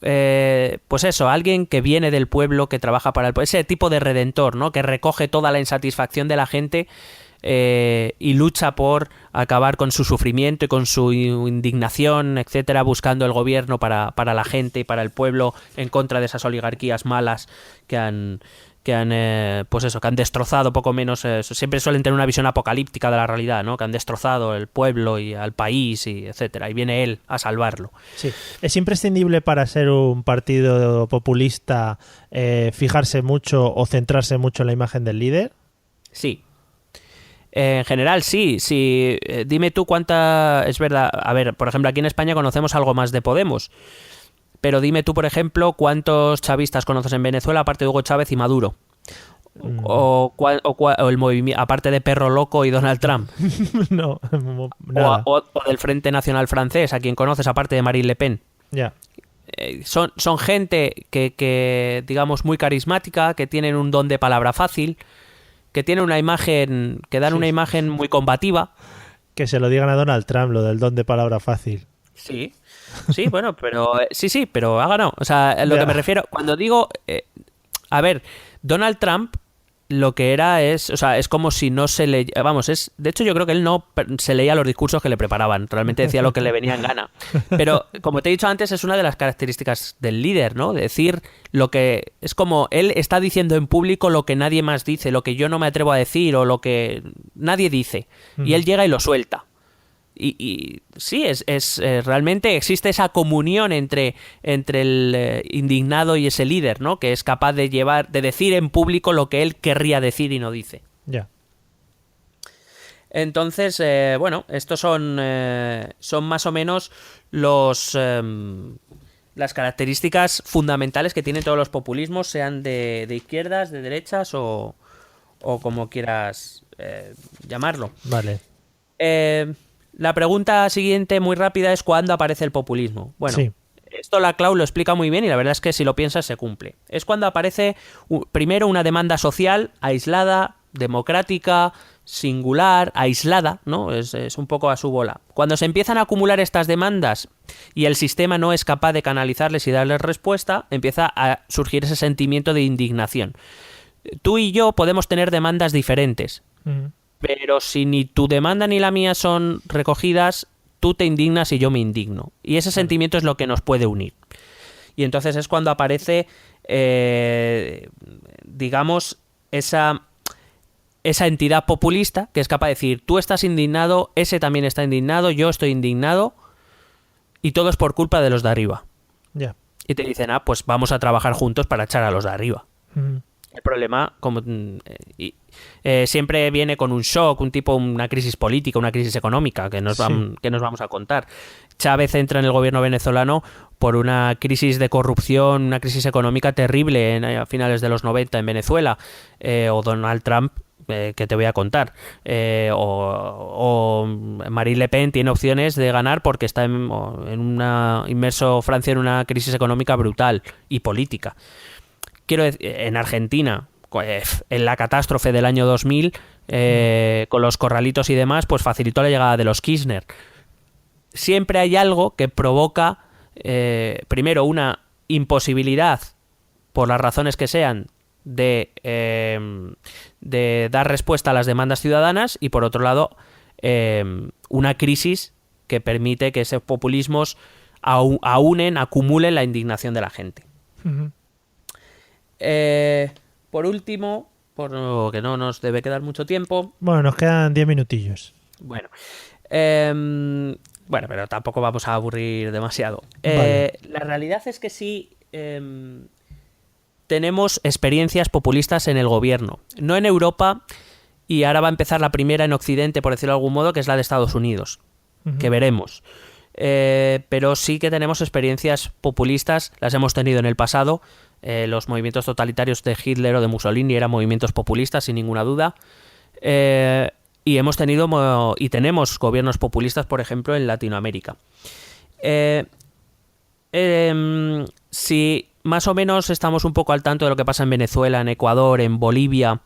Pues eso, alguien que viene del pueblo, que trabaja para el pueblo. Ese tipo de redentor, ¿no? Que recoge toda la insatisfacción de la gente y lucha por acabar con su sufrimiento y con su indignación, etcétera, buscando el gobierno para la gente y para el pueblo en contra de esas oligarquías malas que han destrozado poco menos, siempre suelen tener una visión apocalíptica de la realidad, ¿no? Que han destrozado el pueblo y al país y etcétera, y viene él a salvarlo. Sí. ¿Es imprescindible para ser un partido populista fijarse mucho o centrarse mucho en la imagen del líder? Sí. En general, sí. Dime tú cuánta... Es verdad, a ver, por ejemplo, aquí en España conocemos algo más de Podemos, pero dime tú, por ejemplo, ¿cuántos chavistas conoces en Venezuela aparte de Hugo Chávez y Maduro? O el movimiento, aparte de Perro Loco y Donald Trump. No, nada. O del Frente Nacional Francés, ¿a quien conoces aparte de Marine Le Pen? Ya. Son gente que, digamos, muy carismática, que tienen un don de palabra fácil, que tienen una imagen, que dan una imagen muy combativa. Que se lo digan a Donald Trump, lo del don de palabra fácil. Sí, bueno, pero sí, pero ha ganado. O sea, lo que me refiero, cuando digo, a ver, Donald Trump lo que era es como si no se le... Vamos, de hecho yo creo que él no se leía los discursos que le preparaban, realmente decía lo que le venía en gana. Pero, como te he dicho antes, es una de las características del líder, ¿no? De decir lo que... Es como él está diciendo en público lo que nadie más dice, lo que yo no me atrevo a decir o lo que nadie dice. Y él llega y lo suelta. Y sí, realmente existe esa comunión entre el indignado y ese líder, ¿no? Que es capaz de decir en público lo que él querría decir y no dice. Ya. Entonces, bueno, estos son más o menos las características fundamentales que tienen todos los populismos, sean de izquierdas, de derechas o como quieras llamarlo. Vale. La pregunta siguiente, muy rápida, es ¿cuándo aparece el populismo? Bueno, sí. Esto la Clau lo explica muy bien y la verdad es que si lo piensas se cumple. Es cuando aparece primero una demanda social aislada, democrática, singular, aislada, ¿no? Es un poco a su bola. Cuando se empiezan a acumular estas demandas y el sistema no es capaz de canalizarles y darles respuesta, empieza a surgir ese sentimiento de indignación. Tú y yo podemos tener demandas diferentes. Pero si ni tu demanda ni la mía son recogidas, tú te indignas y yo me indigno. Y ese sentimiento es lo que nos puede unir. Y entonces es cuando aparece, digamos, esa entidad populista que es capaz de decir, tú estás indignado, ese también está indignado, yo estoy indignado, y todo es por culpa de los de arriba. Ya. Y te dicen, pues vamos a trabajar juntos para echar a los de arriba. El problema, como siempre viene con un shock, una crisis política, una crisis económica que nos vamos a contar. Chávez entra en el gobierno venezolano por una crisis de corrupción, una crisis económica terrible a finales de los 90 en Venezuela, o Donald Trump, que te voy a contar, o Marine Le Pen tiene opciones de ganar porque está inmerso Francia en una crisis económica brutal y política. Quiero decir, en Argentina, en la catástrofe del año 2000, con los corralitos y demás, pues facilitó la llegada de los Kirchner. Siempre hay algo que provoca, primero, una imposibilidad, por las razones que sean, de dar respuesta a las demandas ciudadanas y, por otro lado, una crisis que permite que esos populismos acumulen la indignación de la gente. Por último, porque no nos debe quedar mucho tiempo. Bueno, nos quedan 10 minutillos. Bueno, pero tampoco vamos a aburrir demasiado. Vale. La realidad es que sí tenemos experiencias populistas en el gobierno. No en Europa, y ahora va a empezar la primera en Occidente, por decirlo de algún modo, que es la de Estados Unidos, que veremos. Pero sí que tenemos experiencias populistas, las hemos tenido en el pasado. Los movimientos totalitarios de Hitler o de Mussolini eran movimientos populistas, sin ninguna duda. Y hemos tenido y tenemos gobiernos populistas, por ejemplo, en Latinoamérica. Si más o menos estamos un poco al tanto de lo que pasa en Venezuela, en Ecuador, en Bolivia.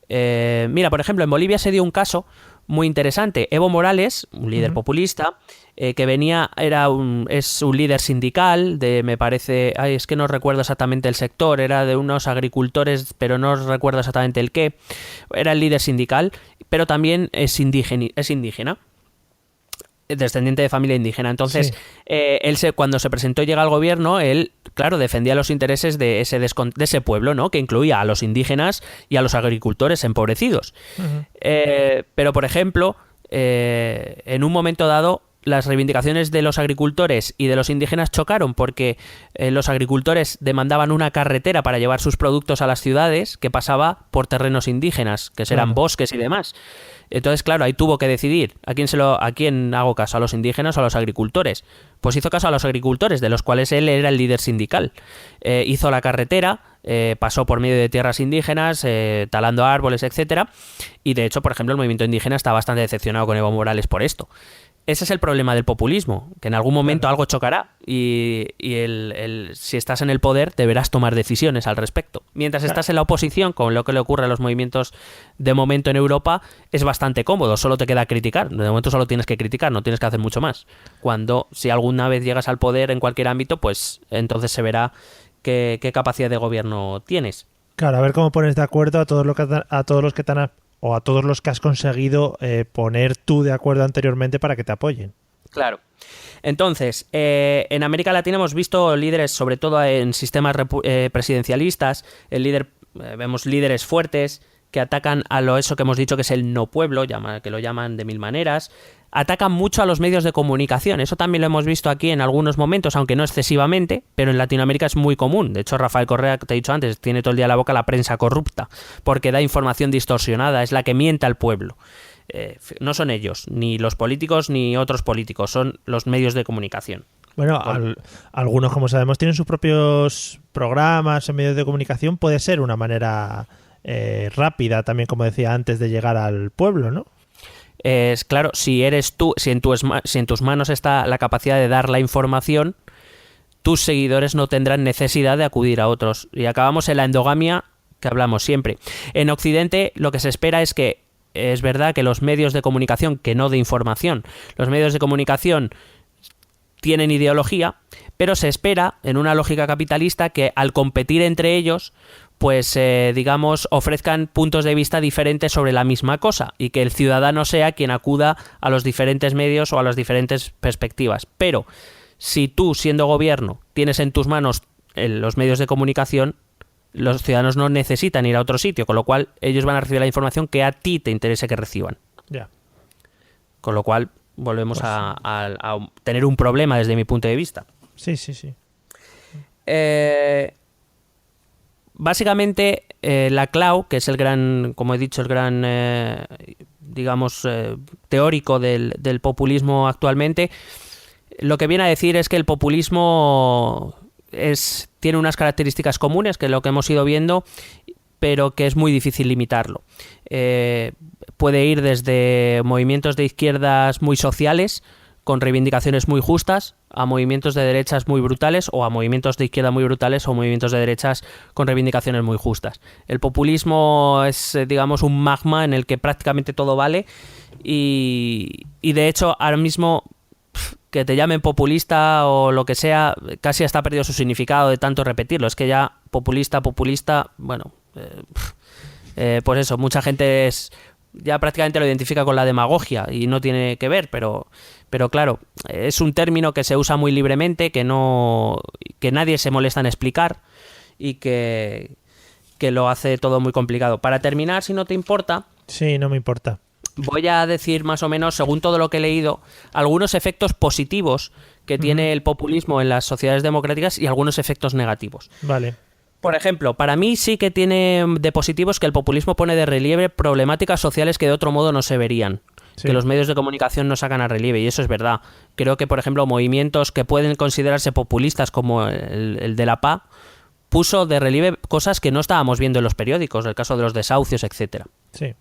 Mira, por ejemplo, en Bolivia se dio un caso muy interesante. Evo Morales, un líder populista, que venía, es un líder sindical me parece, es que no recuerdo exactamente el sector, era de unos agricultores, pero no recuerdo exactamente el qué. Era el líder sindical, pero también es indígena, descendiente de familia indígena. Entonces, él cuando se presentó y llega al gobierno, él, claro, defendía los intereses de ese pueblo, ¿no? Que incluía a los indígenas y a los agricultores empobrecidos. Pero, por ejemplo, en un momento dado, las reivindicaciones de los agricultores y de los indígenas chocaron porque los agricultores demandaban una carretera para llevar sus productos a las ciudades que pasaba por terrenos indígenas, que serán bosques y demás. Entonces, claro, ahí tuvo que decidir a quién hago caso, a los indígenas o a los agricultores. Pues hizo caso a los agricultores, de los cuales él era el líder sindical. Hizo la carretera, pasó por medio de tierras indígenas, talando árboles, etcétera. Y de hecho, por ejemplo, el movimiento indígena está bastante decepcionado con Evo Morales por esto. Ese es el problema del populismo, que en algún momento algo chocará y si estás en el poder deberás tomar decisiones al respecto. Mientras estás en la oposición, con lo que le ocurre a los movimientos de momento en Europa, es bastante cómodo, solo te queda criticar. De momento solo tienes que criticar, no tienes que hacer mucho más. Cuando, si alguna vez llegas al poder en cualquier ámbito, pues entonces se verá qué capacidad de gobierno tienes. Claro, a ver cómo pones de acuerdo a todos los que te han o a todos los que has conseguido poner tú de acuerdo anteriormente para que te apoyen. Claro. Entonces, en América Latina hemos visto líderes, sobre todo en sistemas presidencialistas, vemos líderes fuertes que atacan a eso que hemos dicho que es el no pueblo, que lo llaman de mil maneras. Atacan mucho a los medios de comunicación. Eso también lo hemos visto aquí en algunos momentos, aunque no excesivamente, pero en Latinoamérica es muy común. De hecho, Rafael Correa, que te he dicho antes, tiene todo el día en la boca la prensa corrupta, porque da información distorsionada, es la que miente al pueblo. No son ellos, ni los políticos ni otros políticos, son los medios de comunicación. Bueno, algunos, como sabemos, tienen sus propios programas en medios de comunicación. Puede ser una manera rápida, también, como decía antes, de llegar al pueblo, ¿no? Es claro, si eres tú, si en tus manos está la capacidad de dar la información, tus seguidores no tendrán necesidad de acudir a otros. Y acabamos en la endogamia que hablamos siempre. En Occidente lo que se espera es que, es verdad que los medios de comunicación, que no de información, los medios de comunicación tienen ideología, pero se espera, en una lógica capitalista, que al competir entre ellos, pues digamos, ofrezcan puntos de vista diferentes sobre la misma cosa y que el ciudadano sea quien acuda a los diferentes medios o a las diferentes perspectivas. Pero si tú, siendo gobierno, tienes en tus manos los medios de comunicación, los ciudadanos no necesitan ir a otro sitio, con lo cual ellos van a recibir la información que a ti te interese que reciban. Ya. Con lo cual volvemos a tener un problema desde mi punto de vista. Sí. Básicamente, la Clau, que es el gran, como he dicho, el gran, teórico del populismo actualmente, lo que viene a decir es que el populismo tiene unas características comunes, que es lo que hemos ido viendo, pero que es muy difícil limitarlo. Puede ir desde movimientos de izquierdas muy sociales, con reivindicaciones muy justas, a movimientos de derechas muy brutales, o a movimientos de izquierda muy brutales, o movimientos de derechas con reivindicaciones muy justas. El populismo es, digamos, un magma en el que prácticamente todo vale, y de hecho, ahora mismo, que te llamen populista o lo que sea, casi hasta ha perdido su significado de tanto repetirlo. Es que ya populista, bueno, pues eso, mucha gente ya prácticamente lo identifica con la demagogia y no tiene que ver, pero claro, es un término que se usa muy libremente, que nadie se molesta en explicar y que lo hace todo muy complicado. Para terminar, si no te importa... Sí, no me importa. Voy a decir más o menos, según todo lo que he leído, algunos efectos positivos que tiene el populismo en las sociedades democráticas y algunos efectos negativos. Vale. Por ejemplo, para mí sí que tiene de positivos que el populismo pone de relieve problemáticas sociales que de otro modo no se verían. Sí. Que los medios de comunicación no sacan a relieve, y eso es verdad. Creo que, por ejemplo, movimientos que pueden considerarse populistas, como el de la PA, puso de relieve cosas que no estábamos viendo en los periódicos, el caso de los desahucios, etcétera. Sí.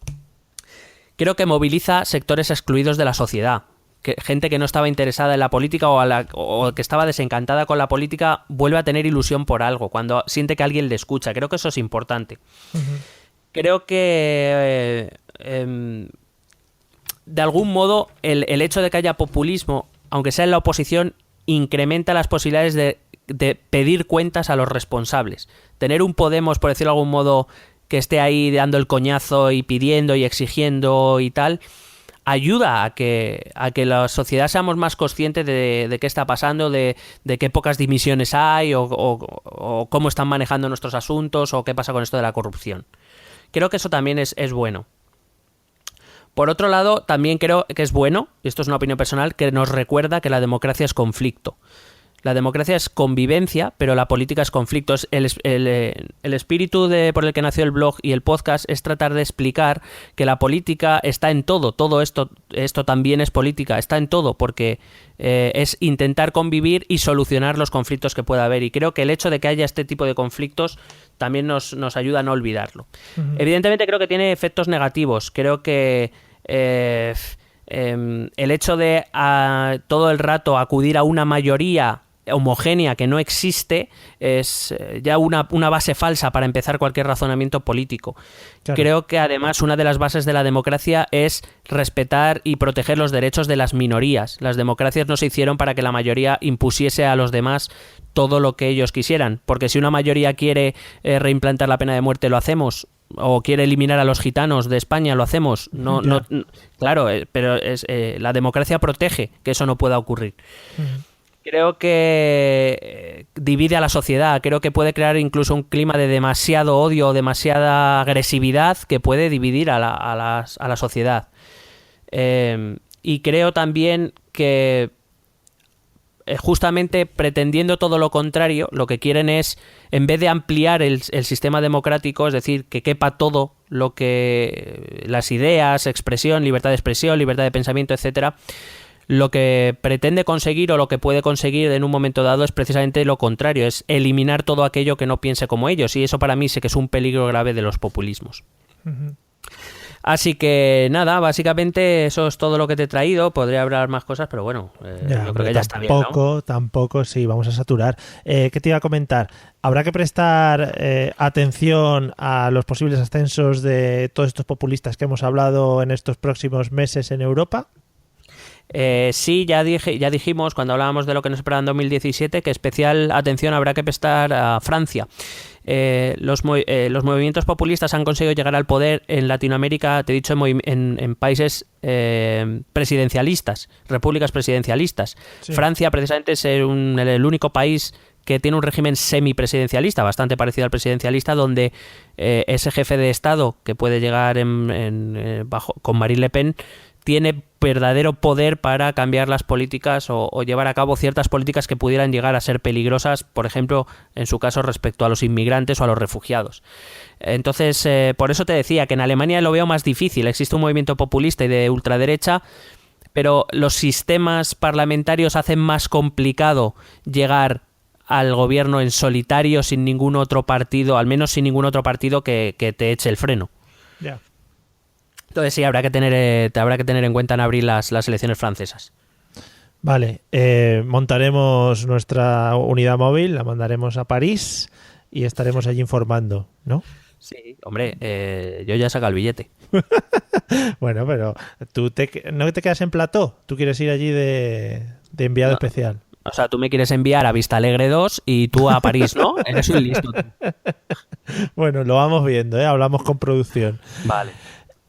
Creo que moviliza sectores excluidos de la sociedad. Gente que no estaba interesada en la política o que estaba desencantada con la política vuelve a tener ilusión por algo, cuando siente que alguien le escucha. Creo que eso es importante. Creo que de algún modo el hecho de que haya populismo, aunque sea en la oposición, incrementa las posibilidades de pedir cuentas a los responsables. Tener un Podemos, por decirlo de algún modo, que esté ahí dando el coñazo y pidiendo y exigiendo y tal, ayuda a que la sociedad seamos más conscientes de qué está pasando, de qué pocas dimisiones hay o cómo están manejando nuestros asuntos o qué pasa con esto de la corrupción. Creo que eso también es bueno. Por otro lado, también creo que es bueno, y esto es una opinión personal, que nos recuerda que la democracia es conflicto. La democracia es convivencia, pero la política es conflicto. El espíritu por el que nació el blog y el podcast es tratar de explicar que la política está en todo. Todo esto también es política, está en todo, porque es intentar convivir y solucionar los conflictos que pueda haber. Y creo que el hecho de que haya este tipo de conflictos también nos ayuda a no olvidarlo. Uh-huh. Evidentemente creo que tiene efectos negativos. Creo que el hecho de todo el rato acudir a una mayoría homogénea que no existe es ya una base falsa para empezar cualquier razonamiento político. Claro. Creo que además una de las bases de la democracia es respetar y proteger los derechos de las minorías. Las democracias no se hicieron para que la mayoría impusiese a los demás todo lo que ellos quisieran, porque si una mayoría quiere reimplantar la pena de muerte, lo hacemos, o quiere eliminar a los gitanos de España, lo hacemos. Claro, pero la democracia protege que eso no pueda ocurrir. Uh-huh. Creo que divide a la sociedad, creo que puede crear incluso un clima de demasiado odio o demasiada agresividad que puede dividir a la sociedad. Y creo también que justamente pretendiendo todo lo contrario, lo que quieren es, en vez de ampliar el sistema democrático, es decir, que quepa todo lo que las ideas, libertad de expresión, libertad de pensamiento, etcétera, lo que pretende conseguir o lo que puede conseguir en un momento dado es precisamente lo contrario, es eliminar todo aquello que no piense como ellos, y eso para mí sí que es un peligro grave de los populismos. Uh-huh. Así que nada, básicamente eso es todo lo que te he traído. Podría hablar más cosas, pero bueno, yo creo que ya está bien, ¿no? Tampoco, sí, vamos a saturar. ¿Qué te iba a comentar? ¿Habrá que prestar atención a los posibles ascensos de todos estos populistas que hemos hablado en estos próximos meses en Europa? Sí, ya dijimos cuando hablábamos de lo que nos espera en 2017 que especial atención habrá que prestar a Francia. Los movimientos populistas han conseguido llegar al poder en Latinoamérica, te he dicho, en países presidencialistas, repúblicas presidencialistas. Sí. Francia precisamente es el único país que tiene un régimen semipresidencialista, bastante parecido al presidencialista, donde ese jefe de Estado que puede llegar con Marine Le Pen tiene verdadero poder para cambiar las políticas o llevar a cabo ciertas políticas que pudieran llegar a ser peligrosas, por ejemplo, en su caso respecto a los inmigrantes o a los refugiados. Entonces, por eso te decía que en Alemania lo veo más difícil. Existe un movimiento populista y de ultraderecha, pero los sistemas parlamentarios hacen más complicado llegar al gobierno en solitario sin ningún otro partido, al menos sin ningún otro partido que te eche el freno. Ya. Yeah. Entonces sí, habrá que tener en cuenta en abril las elecciones francesas. Vale, montaremos nuestra unidad móvil, la mandaremos a París y estaremos allí informando, ¿no? Sí, hombre, yo ya saco el billete. Bueno, pero tú no te quedas en plató, tú quieres ir allí de enviado especial. O sea, tú me quieres enviar a Vista Alegre 2 y tú a París, ¿no? Eres un listo. Bueno, lo vamos viendo, hablamos con producción. Vale.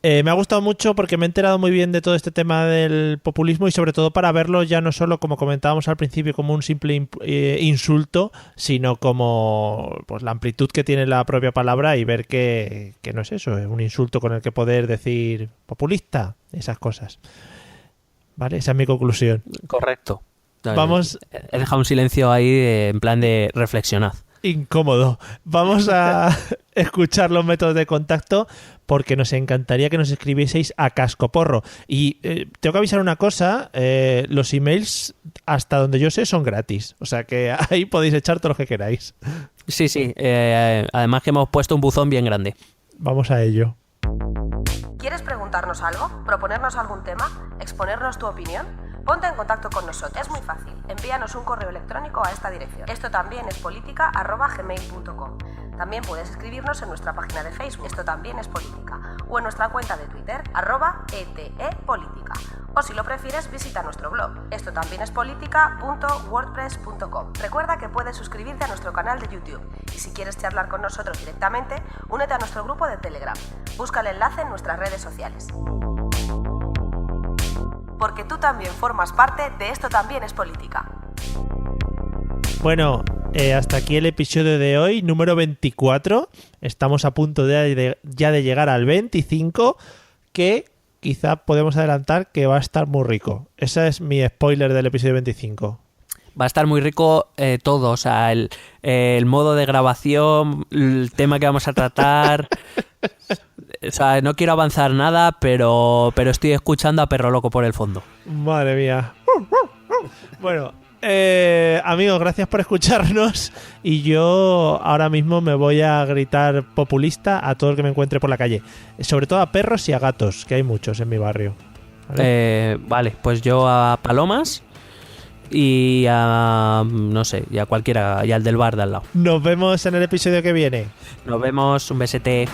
Me ha gustado mucho porque me he enterado muy bien de todo este tema del populismo y sobre todo para verlo ya no solo, como comentábamos al principio, como un simple insulto, sino como pues la amplitud que tiene la propia palabra y ver que no es eso, es un insulto con el que poder decir populista, esas cosas. Vale, esa es mi conclusión. Correcto. Vamos. He dejado un silencio ahí en plan de reflexionad. Incómodo. Vamos a escuchar los métodos de contacto porque nos encantaría que nos escribieseis a Cascoporro. Y tengo que avisar una cosa, los emails, hasta donde yo sé, son gratis. O sea que ahí podéis echar todo lo que queráis. Sí. Además que hemos puesto un buzón bien grande. Vamos a ello. ¿Quieres preguntarnos algo? ¿Proponernos algún tema? ¿Exponernos tu opinión? Ponte en contacto con nosotros. Es muy fácil. Envíanos un correo electrónico a esta dirección. Esto también es política@gmail.com. También puedes escribirnos en nuestra página de Facebook. Esto también es política. O en nuestra cuenta de Twitter, @etepolítica. O si lo prefieres, visita nuestro blog. Esto también es política.wordpress.com. Recuerda que puedes suscribirte a nuestro canal de YouTube. Y si quieres charlar con nosotros directamente, únete a nuestro grupo de Telegram. Busca el enlace en nuestras redes sociales. Porque tú también formas parte de Esto también es política. Bueno, hasta aquí el episodio de hoy, número 24. Estamos a punto ya de llegar al 25. ¿Qué quizá podemos adelantar que va a estar muy rico. Ese es mi spoiler del episodio 25. Va a estar muy rico todo, o sea, el modo de grabación, el tema que vamos a tratar. O sea, no quiero avanzar nada, pero estoy escuchando a Perro Loco por el fondo. Madre mía. Bueno, amigos, gracias por escucharnos. Y yo ahora mismo me voy a gritar populista a todo el que me encuentre por la calle. Sobre todo a perros y a gatos, que hay muchos en mi barrio. Vale, pues yo a palomas y a, no sé, y a cualquiera, y al del bar de al lado. Nos vemos en el episodio que viene. Nos vemos, un besete.